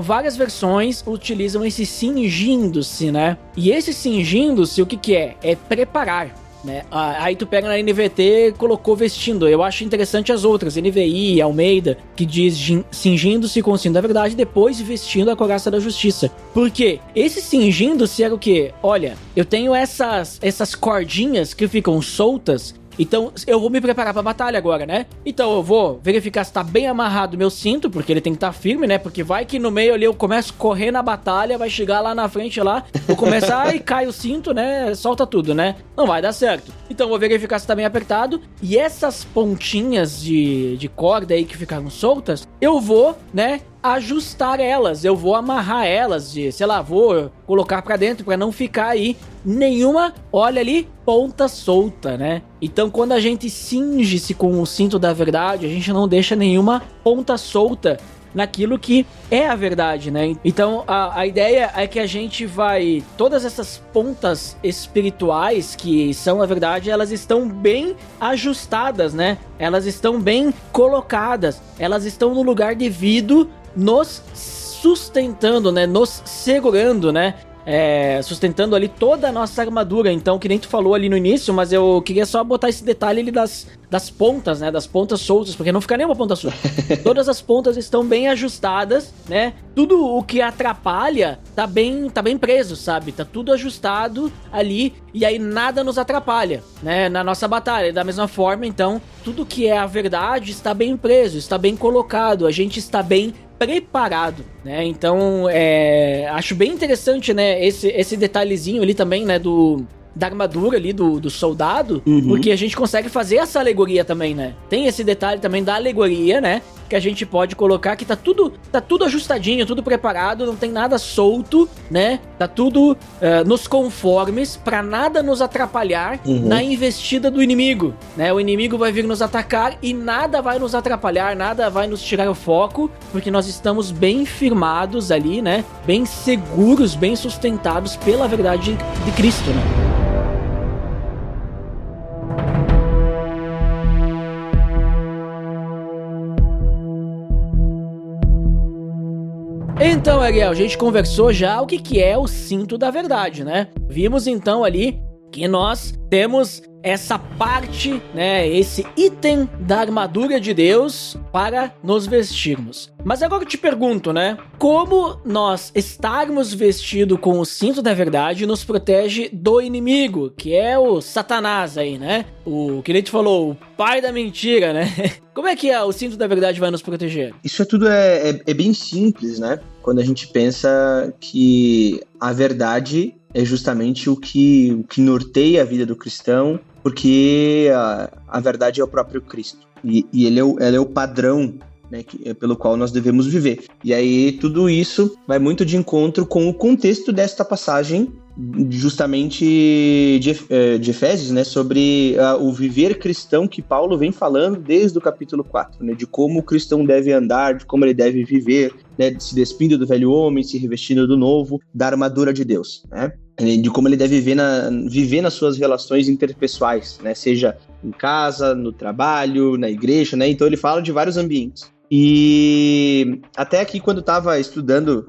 Várias versões utilizam esse cingindo-se, né? E esse cingindo-se, o que é? É preparar, né? Aí tu pega na NVT, colocou vestindo. Eu acho interessante as outras, NVI, Almeida, que diz cingindo-se com o cinto da verdade, depois vestindo a couraça da justiça. Por quê? Esse cingindo-se era o quê? Olha, eu tenho essas cordinhas que ficam soltas, então eu vou me preparar pra batalha agora, né? Então eu vou verificar se tá bem amarrado o meu cinto, porque ele tem que estar firme, né? Porque vai que no meio ali eu começo a correr na batalha, vai chegar lá na frente lá, vou começar e cai o cinto, né? Solta tudo, né? Não vai dar certo. Então eu vou verificar se tá bem apertado. E essas pontinhas de corda aí que ficaram soltas, eu vou, né, ajustar elas, eu vou amarrar elas, sei lá, vou colocar pra dentro pra não ficar aí nenhuma, olha ali, ponta solta, né? Então quando a gente cinge-se com o cinto da verdade, a gente não deixa nenhuma ponta solta naquilo que é a verdade, né? Então a ideia é que a gente vai... Todas essas pontas espirituais que são a verdade, elas estão bem ajustadas, né? Elas estão bem colocadas, elas estão no lugar devido, nos sustentando, né? Nos segurando, né? Sustentando ali toda a nossa armadura. Então, que nem tu falou ali no início, mas eu queria só botar esse detalhe ali das pontas, né? Das pontas soltas, porque não fica nenhuma ponta solta. Todas as pontas estão bem ajustadas, né? Tudo o que atrapalha tá bem preso, sabe? Tá tudo ajustado ali e aí nada nos atrapalha, né? Na nossa batalha. Da mesma forma, então, tudo que é a verdade está bem preso, está bem colocado, a gente está bem preparado, né? Então, acho bem interessante, né, esse detalhezinho ali também, né, da armadura ali do soldado, porque a gente consegue fazer essa alegoria também, né? Tem esse detalhe também da alegoria, né? Que a gente pode colocar que tá tudo ajustadinho, tudo preparado, não tem nada solto, né? Tá tudo nos conformes pra nada nos atrapalhar na investida do inimigo, né? O inimigo vai vir nos atacar e nada vai nos atrapalhar, nada vai nos tirar o foco, porque nós estamos bem firmados ali, né? Bem seguros, bem sustentados pela verdade de Cristo, né? Então, Ariel, a gente conversou já o que é o cinto da verdade, né? Vimos então ali que nós temos essa parte, né, esse item da armadura de Deus para nos vestirmos. Mas agora eu te pergunto, né, como nós estarmos vestidos com o cinto da verdade nos protege do inimigo, que é o Satanás aí, né? O que a gente falou, o pai da mentira, né? Como é que o cinto da verdade vai nos proteger? Isso tudo é bem simples, né? Quando a gente pensa que a verdade é justamente o que norteia a vida do cristão, porque a verdade é o próprio Cristo. E ela é o padrão, né, pelo qual nós devemos viver. E aí tudo isso vai muito de encontro com o contexto desta passagem, justamente de Efésios, né, sobre o viver cristão que Paulo vem falando desde o capítulo 4, né, de como o cristão deve andar, de como ele deve viver, né, se despindo do velho homem, se revestindo do novo, da armadura de Deus, né? De como ele deve viver nas suas relações interpessoais, né? Seja em casa, no trabalho, na igreja, né? Então ele fala de vários ambientes. E até aqui, quando eu estava estudando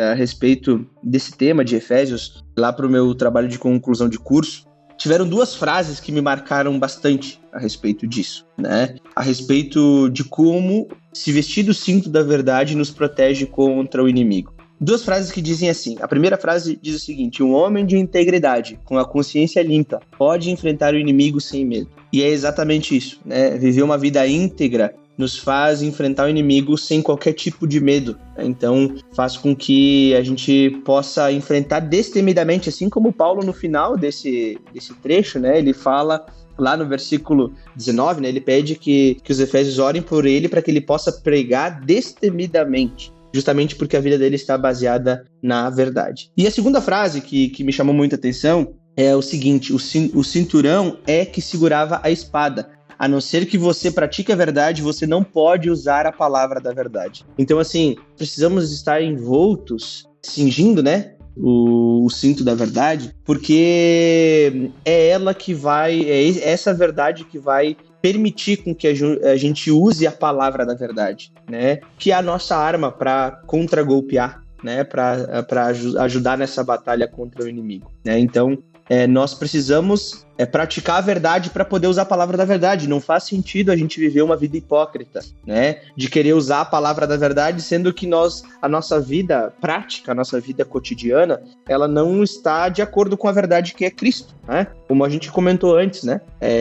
a respeito desse tema de Efésios, lá para o meu trabalho de conclusão de curso, tiveram duas frases que me marcaram bastante a respeito disso, né? A respeito de como se vestir do cinto da verdade nos protege contra o inimigo. Duas frases que dizem assim. A primeira frase diz o seguinte: um homem de integridade, com a consciência limpa, pode enfrentar o inimigo sem medo. E é exatamente isso, né? Viver uma vida íntegra nos faz enfrentar o inimigo sem qualquer tipo de medo. Então, faz com que a gente possa enfrentar destemidamente, assim como Paulo no final desse trecho, né? Ele fala lá no versículo 19, né? Ele pede que os efésios orem por ele para que ele possa pregar destemidamente, justamente porque a vida dele está baseada na verdade. E a segunda frase que me chamou muita atenção é o seguinte: o cinturão é que segurava a espada. A não ser que você pratique a verdade, você não pode usar a palavra da verdade. Então, assim, precisamos estar envoltos, cingindo, né, o cinto da verdade, porque é essa verdade que vai permitir com que a gente use a palavra da verdade, né? Que é a nossa arma para contragolpear, né? Para ajudar nessa batalha contra o inimigo, né? Então, nós precisamos praticar a verdade para poder usar a palavra da verdade. Não faz sentido a gente viver uma vida hipócrita, né? De querer usar a palavra da verdade, sendo que a nossa vida prática, a nossa vida cotidiana, ela não está de acordo com a verdade que é Cristo, né? Como a gente comentou antes, né?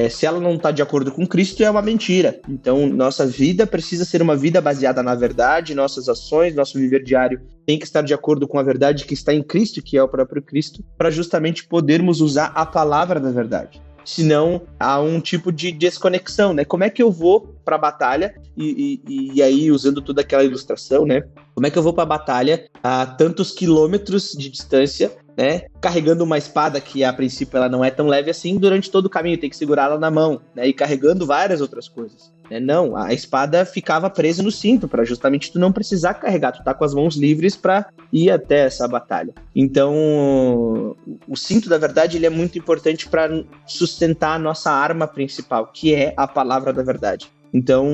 Se ela não está de acordo com Cristo, é uma mentira. Então, nossa vida precisa ser uma vida baseada na verdade, nossas ações, nosso viver diário tem que estar de acordo com a verdade que está em Cristo, que é o próprio Cristo, para justamente podermos usar a palavra da verdade. Senão, há um tipo de desconexão, né? Como é que eu vou para a batalha? E aí, usando toda aquela ilustração, né? Como é que eu vou para a batalha a tantos quilômetros de distância, né? Carregando uma espada que, a princípio, ela não é tão leve assim, durante todo o caminho, tem que segurar ela na mão, né? E carregando várias outras coisas. né? Não, a espada ficava presa no cinto para justamente tu não precisar carregar, tu tá com as mãos livres para ir até essa batalha. Então, o cinto da verdade ele é muito importante para sustentar a nossa arma principal, que é a palavra da verdade. Então,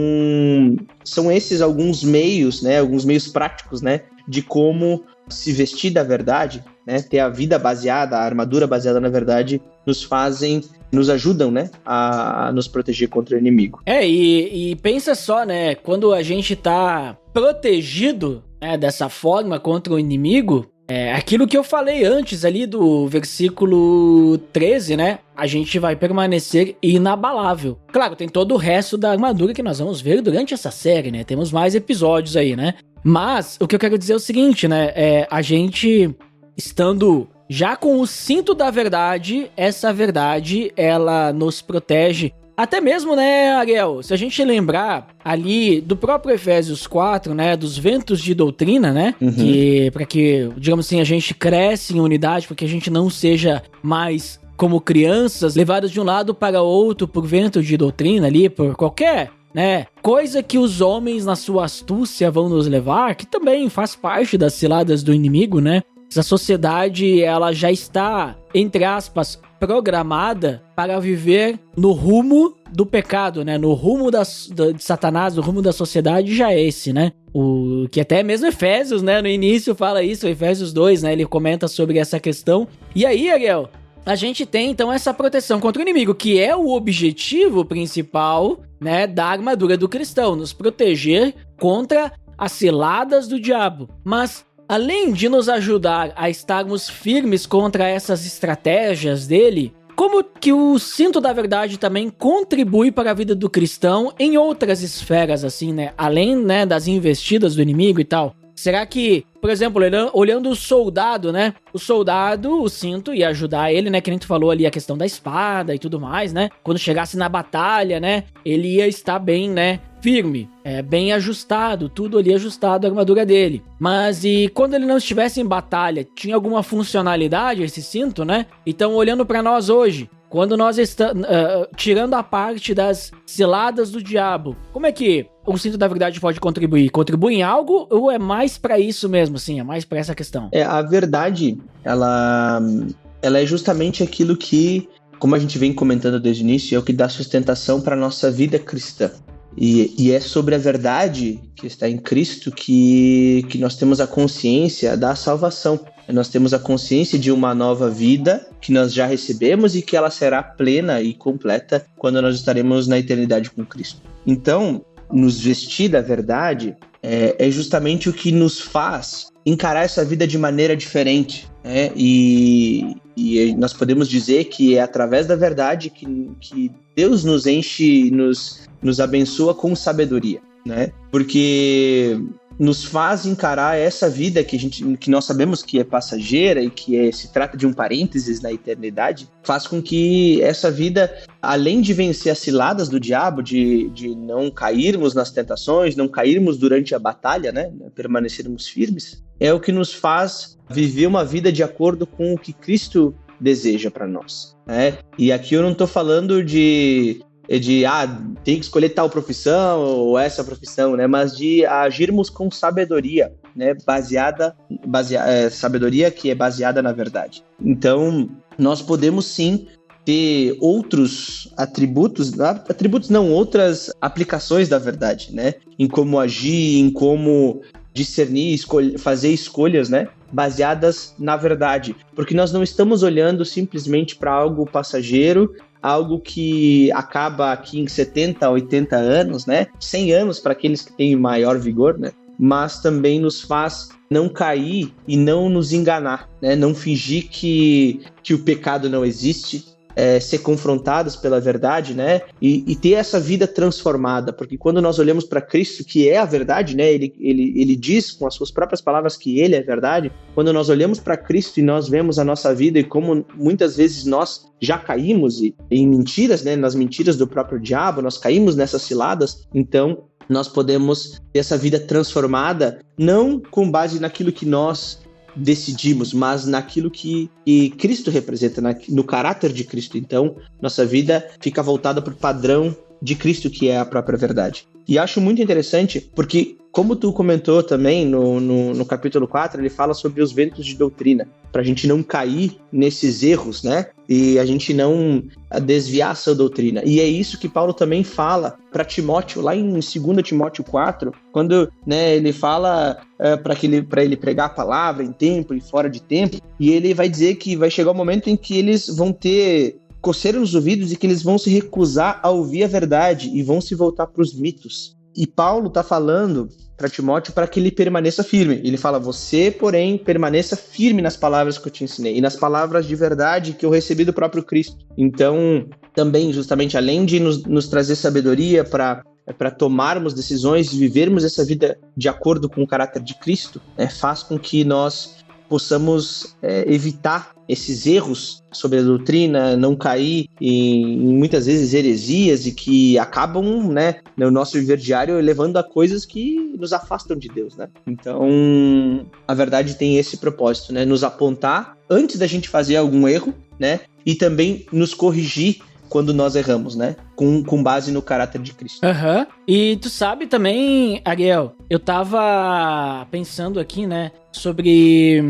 são esses alguns meios, né, alguns meios práticos, né, de como se vestir da verdade, né, ter a vida baseada, a armadura baseada na verdade, nos ajudam, né, a nos proteger contra o inimigo. E pensa só, né, quando a gente tá protegido, né, dessa forma contra o inimigo, aquilo que eu falei antes ali do versículo 13, né? A gente vai permanecer inabalável. Claro, tem todo o resto da armadura que nós vamos ver durante essa série, né? Temos mais episódios aí, né? Mas o que eu quero dizer é o seguinte, né? A gente estando já com o cinto da verdade, essa verdade, ela nos protege. Até mesmo, né, Ariel, se a gente lembrar ali do próprio Efésios 4, né, dos ventos de doutrina, né, para que, digamos assim, a gente cresce em unidade, para que a gente não seja mais como crianças, levadas de um lado para outro por vento de doutrina ali, por qualquer, né, coisa que os homens na sua astúcia vão nos levar, que também faz parte das ciladas do inimigo, né. Essa sociedade, ela já está, entre aspas, programada para viver no rumo do pecado, né? No rumo de Satanás, no rumo da sociedade já é esse, né? O que até mesmo Efésios, né? No início fala isso, Efésios 2, né? Ele comenta sobre essa questão. E aí, Ariel, a gente tem então essa proteção contra o inimigo, que é o objetivo principal, né? Da armadura do cristão, nos proteger contra as ciladas do diabo. Mas além de nos ajudar a estarmos firmes contra essas estratégias dele, como que o cinto da verdade também contribui para a vida do cristão em outras esferas, assim, né? Além, né, das investidas do inimigo e tal. Será que, por exemplo, olhando o soldado, né? O soldado, o cinto ia ajudar ele, né? Que a gente falou ali a questão da espada e tudo mais, né? Quando chegasse na batalha, né? Ele ia estar bem, né? Firme, bem ajustado, tudo ali ajustado a armadura dele. Mas e quando ele não estivesse em batalha, tinha alguma funcionalidade esse cinto, né? Então, olhando para nós hoje, quando nós estamos tirando a parte das ciladas do diabo, como é que o cinto da verdade pode contribuir? Contribui em algo ou é mais para isso mesmo, assim? É mais para essa questão? A verdade, ela é justamente aquilo que, como a gente vem comentando desde o início, é o que dá sustentação para a nossa vida cristã. E é sobre a verdade que está em Cristo que nós temos a consciência da salvação. Nós temos a consciência de uma nova vida que nós já recebemos e que ela será plena e completa quando nós estaremos na eternidade com Cristo. Então, nos vestir da verdade é justamente o que nos faz encarar essa vida de maneira diferente, né? E nós podemos dizer que é através da verdade que Deus nos enche, nos abençoa com sabedoria, né? Porque nos faz encarar essa vida que nós sabemos que é passageira e que se trata de um parênteses na eternidade, faz com que essa vida, além de vencer as ciladas do diabo, de não cairmos nas tentações, não cairmos durante a batalha, né? Permanecermos firmes, é o que nos faz viver uma vida de acordo com o que Cristo deseja para nós, né? E aqui eu não estou falando de tem que escolher tal profissão ou essa profissão, né? Mas de agirmos com sabedoria, né? Sabedoria que é baseada na verdade. Então, nós podemos sim ter outros outras aplicações da verdade, né? Em como agir, em como discernir, fazer escolhas, né? Baseadas na verdade. Porque nós não estamos olhando simplesmente para algo passageiro, algo que acaba aqui em 70, 80 anos, né? 100 anos para aqueles que têm maior vigor, né? Mas também nos faz não cair e não nos enganar, né? Não fingir que o pecado não existe, ser confrontados pela verdade, né? E ter essa vida transformada, porque quando nós olhamos para Cristo, que é a verdade, né? Ele diz com as suas próprias palavras que Ele é a verdade. Quando nós olhamos para Cristo e nós vemos a nossa vida e como muitas vezes nós já caímos em mentiras, né? Nas mentiras do próprio diabo, nós caímos nessas ciladas, então nós podemos ter essa vida transformada, não com base naquilo que nós decidimos, mas naquilo que Cristo representa, no caráter de Cristo. Então, nossa vida fica voltada para o padrão de Cristo, que é a própria verdade. E acho muito interessante, porque, como tu comentou também no capítulo 4, ele fala sobre os ventos de doutrina, para a gente não cair nesses erros, né? E a gente não desviar a sua doutrina. E é isso que Paulo também fala para Timóteo, lá em 2 Timóteo 4, quando, né, ele fala para ele pregar a palavra em tempo e fora de tempo, e ele vai dizer que vai chegar o momento em que eles vão ter coceira nos ouvidos e que eles vão se recusar a ouvir a verdade e vão se voltar para os mitos. E Paulo está falando para Timóteo para que ele permaneça firme. Ele fala, você, porém, permaneça firme nas palavras que eu te ensinei e nas palavras de verdade que eu recebi do próprio Cristo. Então, também, justamente, além de nos trazer sabedoria para tomarmos decisões e vivermos essa vida de acordo com o caráter de Cristo, faz com que nós possamos evitar esses erros sobre a doutrina, não cair em muitas vezes heresias e que acabam, né, no nosso viver diário levando a coisas que nos afastam de Deus, né? Então, a verdade tem esse propósito, né, nos apontar antes da gente fazer algum erro, né, e também nos corrigir quando nós erramos, né? Com base no caráter de Cristo. Aham. E tu sabe também, Ariel, eu tava pensando aqui, né, sobre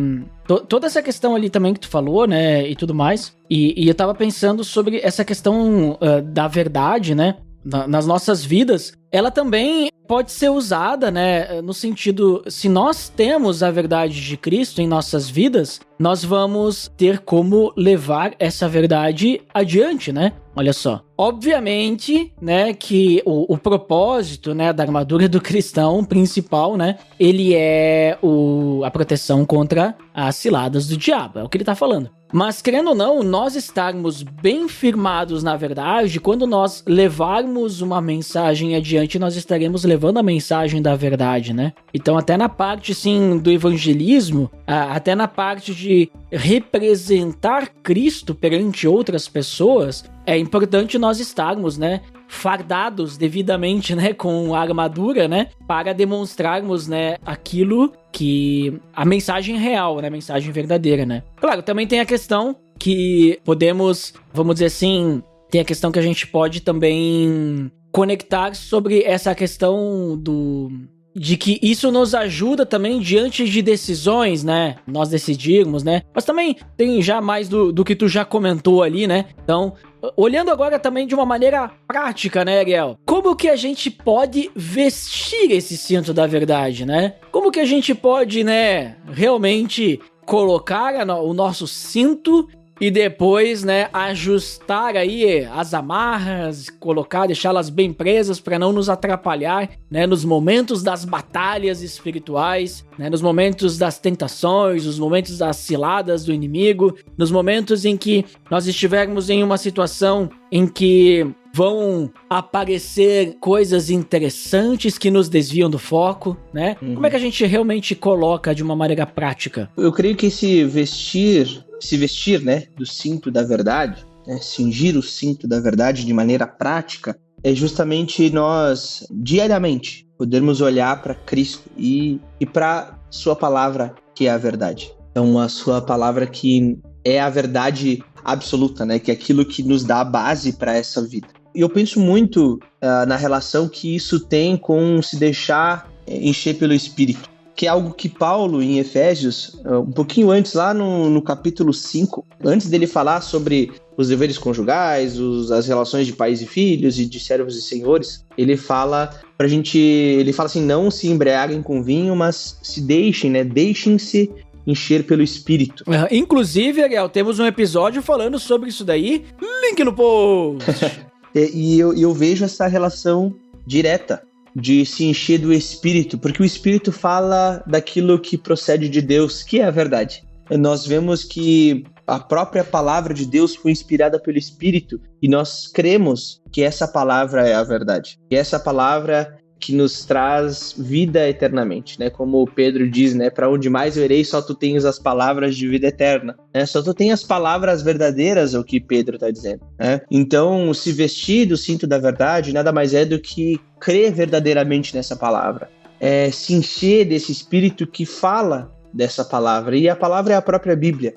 toda essa questão ali também que tu falou, né, e tudo mais. E eu tava pensando sobre essa questão da verdade, né, nas nossas vidas. Ela também pode ser usada, né, no sentido, se nós temos a verdade de Cristo em nossas vidas, nós vamos ter como levar essa verdade adiante, né? Olha só. Obviamente, né, que o propósito, né, da armadura do cristão principal, né, ele é a proteção contra as ciladas do diabo, é o que ele tá falando. Mas, querendo ou não, nós estarmos bem firmados na verdade, quando nós levarmos uma mensagem adiante, nós estaremos levando a mensagem da verdade, né? Então, até na parte, sim, do evangelismo, até na parte de representar Cristo perante outras pessoas, é importante nós estarmos, né, fardados devidamente, né, com a armadura, né, para demonstrarmos, né, aquilo que a mensagem real, né, a mensagem verdadeira, né. Claro, também tem a questão que podemos, vamos dizer assim, tem a questão que a gente pode também conectar sobre essa questão de que isso nos ajuda também diante de decisões, né? Nós decidirmos, né? Mas também tem já mais do que tu já comentou ali, né? Então, olhando agora também de uma maneira prática, né, Ariel? Como que a gente pode vestir esse cinto da verdade, né? Como que a gente pode, né, realmente colocar o nosso cinto e depois, né, ajustar aí as amarras, deixá-las bem presas para não nos atrapalhar, né, nos momentos das batalhas espirituais, né, nos momentos das tentações, nos momentos das ciladas do inimigo, nos momentos em que nós estivermos em uma situação em que vão aparecer coisas interessantes que nos desviam do foco, né? Como é que a gente realmente coloca de uma maneira prática? Eu creio que se vestir, né, do cinto da verdade, né, cingir o cinto da verdade de maneira prática, é justamente nós, diariamente, podermos olhar para Cristo e para sua palavra, que é a verdade. Então, a sua palavra que é a verdade absoluta, né, que é aquilo que nos dá a base para essa vida. E eu penso muito na relação que isso tem com se deixar encher pelo Espírito, que é algo que Paulo, em Efésios, um pouquinho antes, lá no capítulo 5, antes dele falar sobre os deveres conjugais, as relações de pais e filhos e de servos e senhores, ele fala assim, não se embriaguem com vinho, mas se deixem, né, deixem-se encher pelo Espírito. Inclusive, Ariel, temos um episódio falando sobre isso daí, link no post! E eu vejo essa relação direta de se encher do Espírito, porque o Espírito fala daquilo que procede de Deus, que é a verdade. Nós vemos que a própria palavra de Deus foi inspirada pelo Espírito e nós cremos que essa palavra é a verdade. E essa palavra que nos traz vida eternamente, né? Como Pedro diz, né? Para onde mais eu irei, só tu tens as palavras de vida eterna, né? Só tu tens as palavras verdadeiras, é o que Pedro está dizendo, né? Então, se vestir do cinto da verdade nada mais é do que crer verdadeiramente nessa palavra, se encher desse Espírito que fala dessa palavra, e a palavra é a própria Bíblia.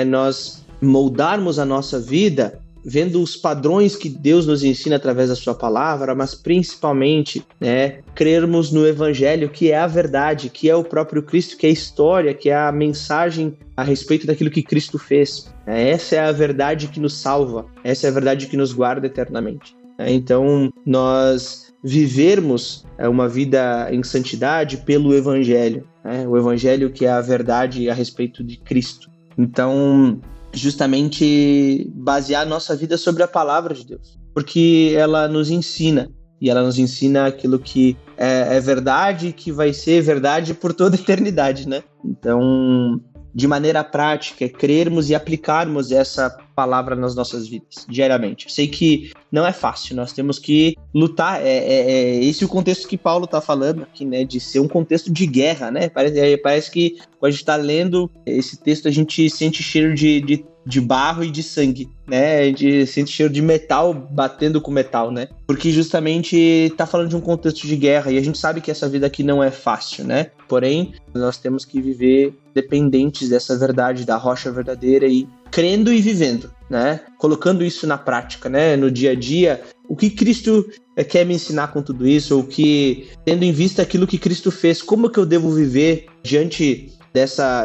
Nós moldarmos a nossa vida vendo os padrões que Deus nos ensina através da sua palavra, mas principalmente, né, crermos no Evangelho, que é a verdade, que é o próprio Cristo, que é a história, que é a mensagem a respeito daquilo que Cristo fez. Essa é a verdade que nos salva, essa é a verdade que nos guarda eternamente. Então, nós vivermos uma vida em santidade pelo Evangelho, né? O Evangelho que é a verdade a respeito de Cristo. Então, justamente basear nossa vida sobre a palavra de Deus, porque ela nos ensina, e ela nos ensina aquilo que é verdade, que vai ser verdade por toda a eternidade, né? Então, de maneira prática, crermos e aplicarmos essa palavra nas nossas vidas, diariamente. Eu sei que não é fácil, nós temos que lutar, esse é o contexto que Paulo está falando aqui, né, de ser um contexto de guerra, né? Parece que quando a gente está lendo esse texto, a gente sente cheiro de barro e de sangue, né? A gente sente cheiro de metal batendo com metal, né? Porque justamente está falando de um contexto de guerra, e a gente sabe que essa vida aqui não é fácil, né? Porém, nós temos que viver dependentes dessa verdade, da rocha verdadeira, e crendo e vivendo, né? Colocando isso na prática, né? No dia a dia, o que Cristo quer me ensinar com tudo isso, ou que, tendo em vista aquilo que Cristo fez, como que eu devo viver diante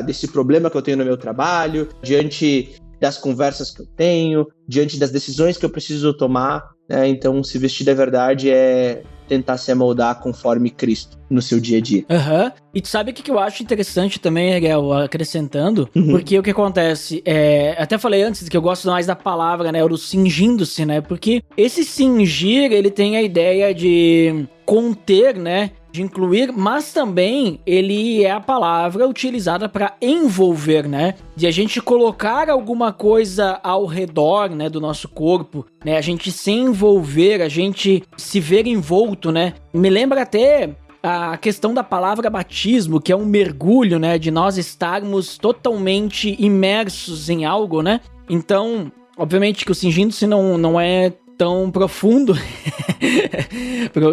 desse problema que eu tenho no meu trabalho, diante das conversas que eu tenho, diante das decisões que eu preciso tomar, né? Então, se vestir da verdade é tentar se amoldar conforme Cristo no seu dia a dia. E tu sabe o que eu acho interessante também, Ariel, acrescentando? Porque o que acontece, até falei antes que eu gosto mais da palavra, né, o cingindo-se, né, porque esse cingir, ele tem a ideia de conter, né, de incluir, mas também ele é a palavra utilizada para envolver, né? De a gente colocar alguma coisa ao redor, né, do nosso corpo, né? A gente se envolver, a gente se ver envolto, né? Me lembra até a questão da palavra batismo, que é um mergulho, né? De nós estarmos totalmente imersos em algo, né? Então, obviamente que o cingindo-se não é tão profundo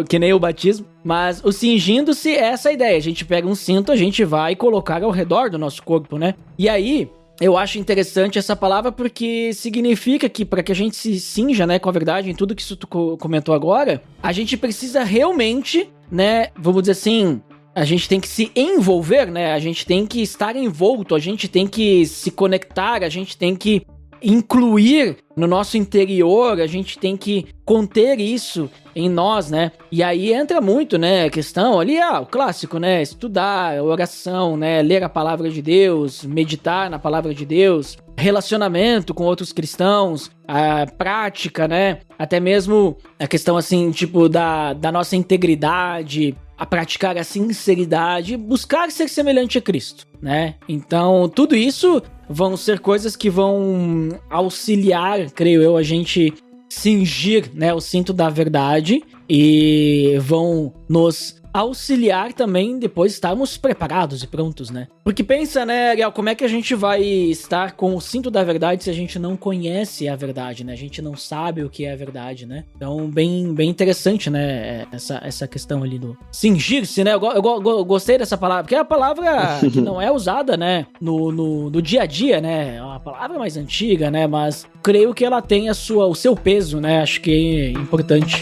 que nem o batismo, mas o cingindo-se é essa ideia, a gente pega um cinto, a gente vai colocar ao redor do nosso corpo, né? E aí, eu acho interessante essa palavra porque significa que para que a gente se cinja, né, com a verdade em tudo que isso tu comentou agora, a gente precisa realmente, né, vamos dizer assim, a gente tem que se envolver, né? A gente tem que estar envolto, a gente tem que se conectar, a gente tem que incluir no nosso interior, a gente tem que conter isso em nós, né? E aí entra muito, né, a questão ali, o clássico, né, estudar, oração, né, ler a palavra de Deus, meditar na palavra de Deus, relacionamento com outros cristãos, a prática, né, até mesmo a questão, assim, tipo, da nossa integridade, a praticar a sinceridade, buscar ser semelhante a Cristo, né? Então, tudo isso vão ser coisas que vão auxiliar, creio eu, a gente cingir, né, o cinto da verdade e vão nos auxiliar também depois estarmos preparados e prontos, né? Porque pensa, né, Ariel, como é que a gente vai estar com o cinto da verdade se a gente não conhece a verdade, né? A gente não sabe o que é a verdade, né? Então, bem interessante, né, essa questão ali do cingir-se, né? Eu gostei dessa palavra, porque é a palavra que não é usada, né, no dia a dia, né? É uma palavra mais antiga, né? Mas creio que ela tem o seu peso, né? Acho que é importante.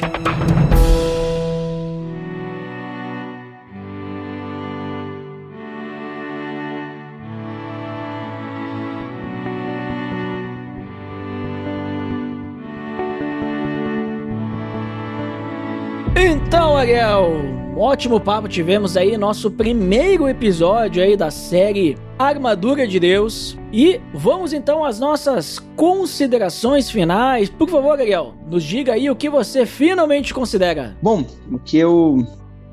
Então, Ariel, um ótimo papo tivemos aí, nosso primeiro episódio aí da série Armadura de Deus. E vamos então às nossas considerações finais. Por favor, Ariel, nos diga aí o que você finalmente considera. Bom, o que eu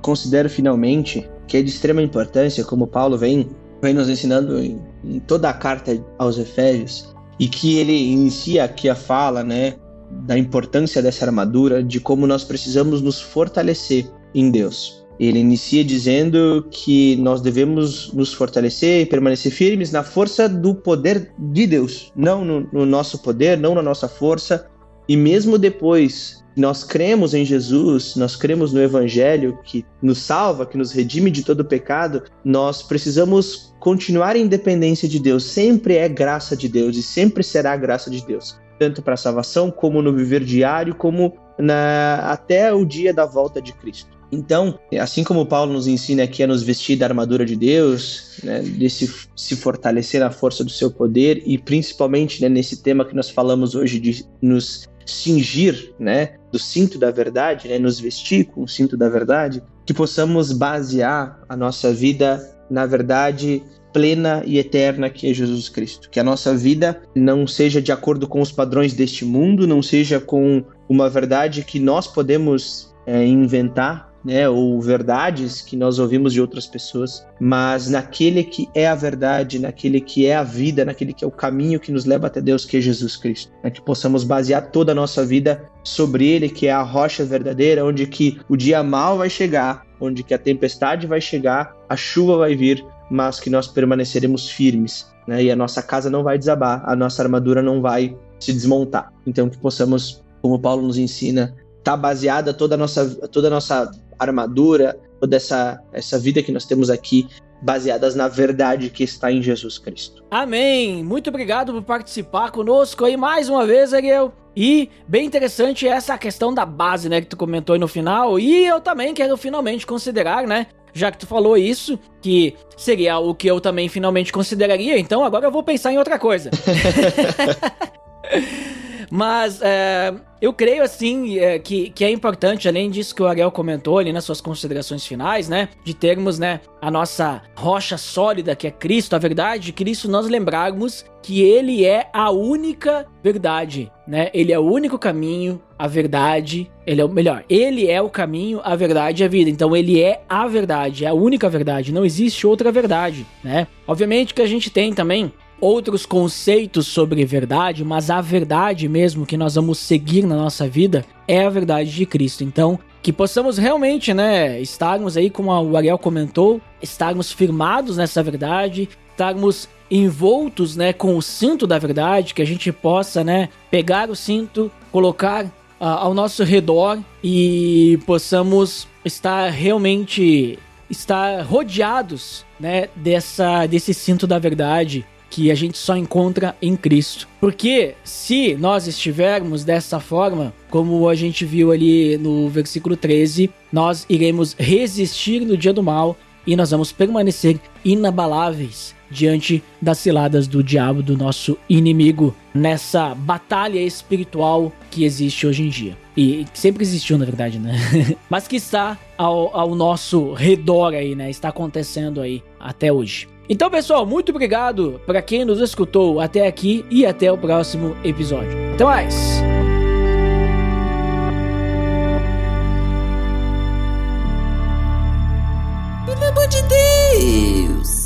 considero finalmente, que é de extrema importância, como Paulo vem nos ensinando em toda a carta aos Efésios, e que ele inicia aqui a fala, né, da importância dessa armadura, de como nós precisamos nos fortalecer em Deus. Ele inicia dizendo que nós devemos nos fortalecer e permanecer firmes na força do poder de Deus, não no nosso poder, não na nossa força. E mesmo depois nós cremos em Jesus, nós cremos no Evangelho que nos salva, que nos redime de todo pecado, nós precisamos continuar em dependência de Deus. Sempre é graça de Deus e sempre será graça de Deus. tanto para a salvação, como no viver diário, como até o dia da volta de Cristo. Então, assim como Paulo nos ensina aqui a nos vestir da armadura de Deus, né, de se fortalecer na força do seu poder e principalmente, né, nesse tema que nós falamos hoje de nos cingir, né, do cinto da verdade, né, nos vestir com o cinto da verdade, que possamos basear a nossa vida na verdade plena e eterna que é Jesus Cristo. Que a nossa vida não seja de acordo com os padrões deste mundo, não seja com uma verdade que nós podemos inventar, né, ou verdades que nós ouvimos de outras pessoas, mas naquele que é a verdade, naquele que é a vida, naquele que é o caminho que nos leva até Deus, que é Jesus Cristo. Que possamos basear toda a nossa vida sobre Ele, que é a rocha verdadeira, onde que o dia mau vai chegar, onde que a tempestade vai chegar, a chuva vai vir, mas que nós permaneceremos firmes, né, e a nossa casa não vai desabar, a nossa armadura não vai se desmontar. Então que possamos, como Paulo nos ensina, estar baseada toda a nossa armadura, toda essa vida que nós temos aqui, baseadas na verdade que está em Jesus Cristo. Amém! Muito obrigado por participar conosco aí mais uma vez, Ariel. E bem interessante essa questão da base, né, que tu comentou aí no final, e eu também quero finalmente considerar, né, já que tu falou isso, que seria o que eu também finalmente consideraria, então agora eu vou pensar em outra coisa. Mas eu creio assim que é importante, além disso que o Ariel comentou ali nas suas considerações finais, né, de termos, né, a nossa rocha sólida que é Cristo, a verdade de Cristo, nós lembrarmos que Ele é a única verdade, né, Ele é o único caminho, a verdade, Ele é o caminho, a verdade e a vida, então Ele é a verdade, é a única verdade, não existe outra verdade, né. Obviamente que a gente tem também outros conceitos sobre verdade, mas a verdade mesmo que nós vamos seguir na nossa vida é a verdade de Cristo. Então, que possamos realmente, né, estarmos aí, como o Ariel comentou, estarmos firmados nessa verdade, estarmos envoltos, né, com o cinto da verdade, que a gente possa, né, pegar o cinto, colocar ao nosso redor e possamos estar rodeados, né, desse cinto da verdade, que a gente só encontra em Cristo. Porque se nós estivermos dessa forma, como a gente viu ali no versículo 13, nós iremos resistir no dia do mal e nós vamos permanecer inabaláveis diante das ciladas do diabo, do nosso inimigo, nessa batalha espiritual que existe hoje em dia. E sempre existiu, na verdade, né? Mas que está ao nosso redor aí, né? Está acontecendo aí até hoje. Então, pessoal, muito obrigado para quem nos escutou até aqui e até o próximo episódio. Até mais! Pelo amor de Deus!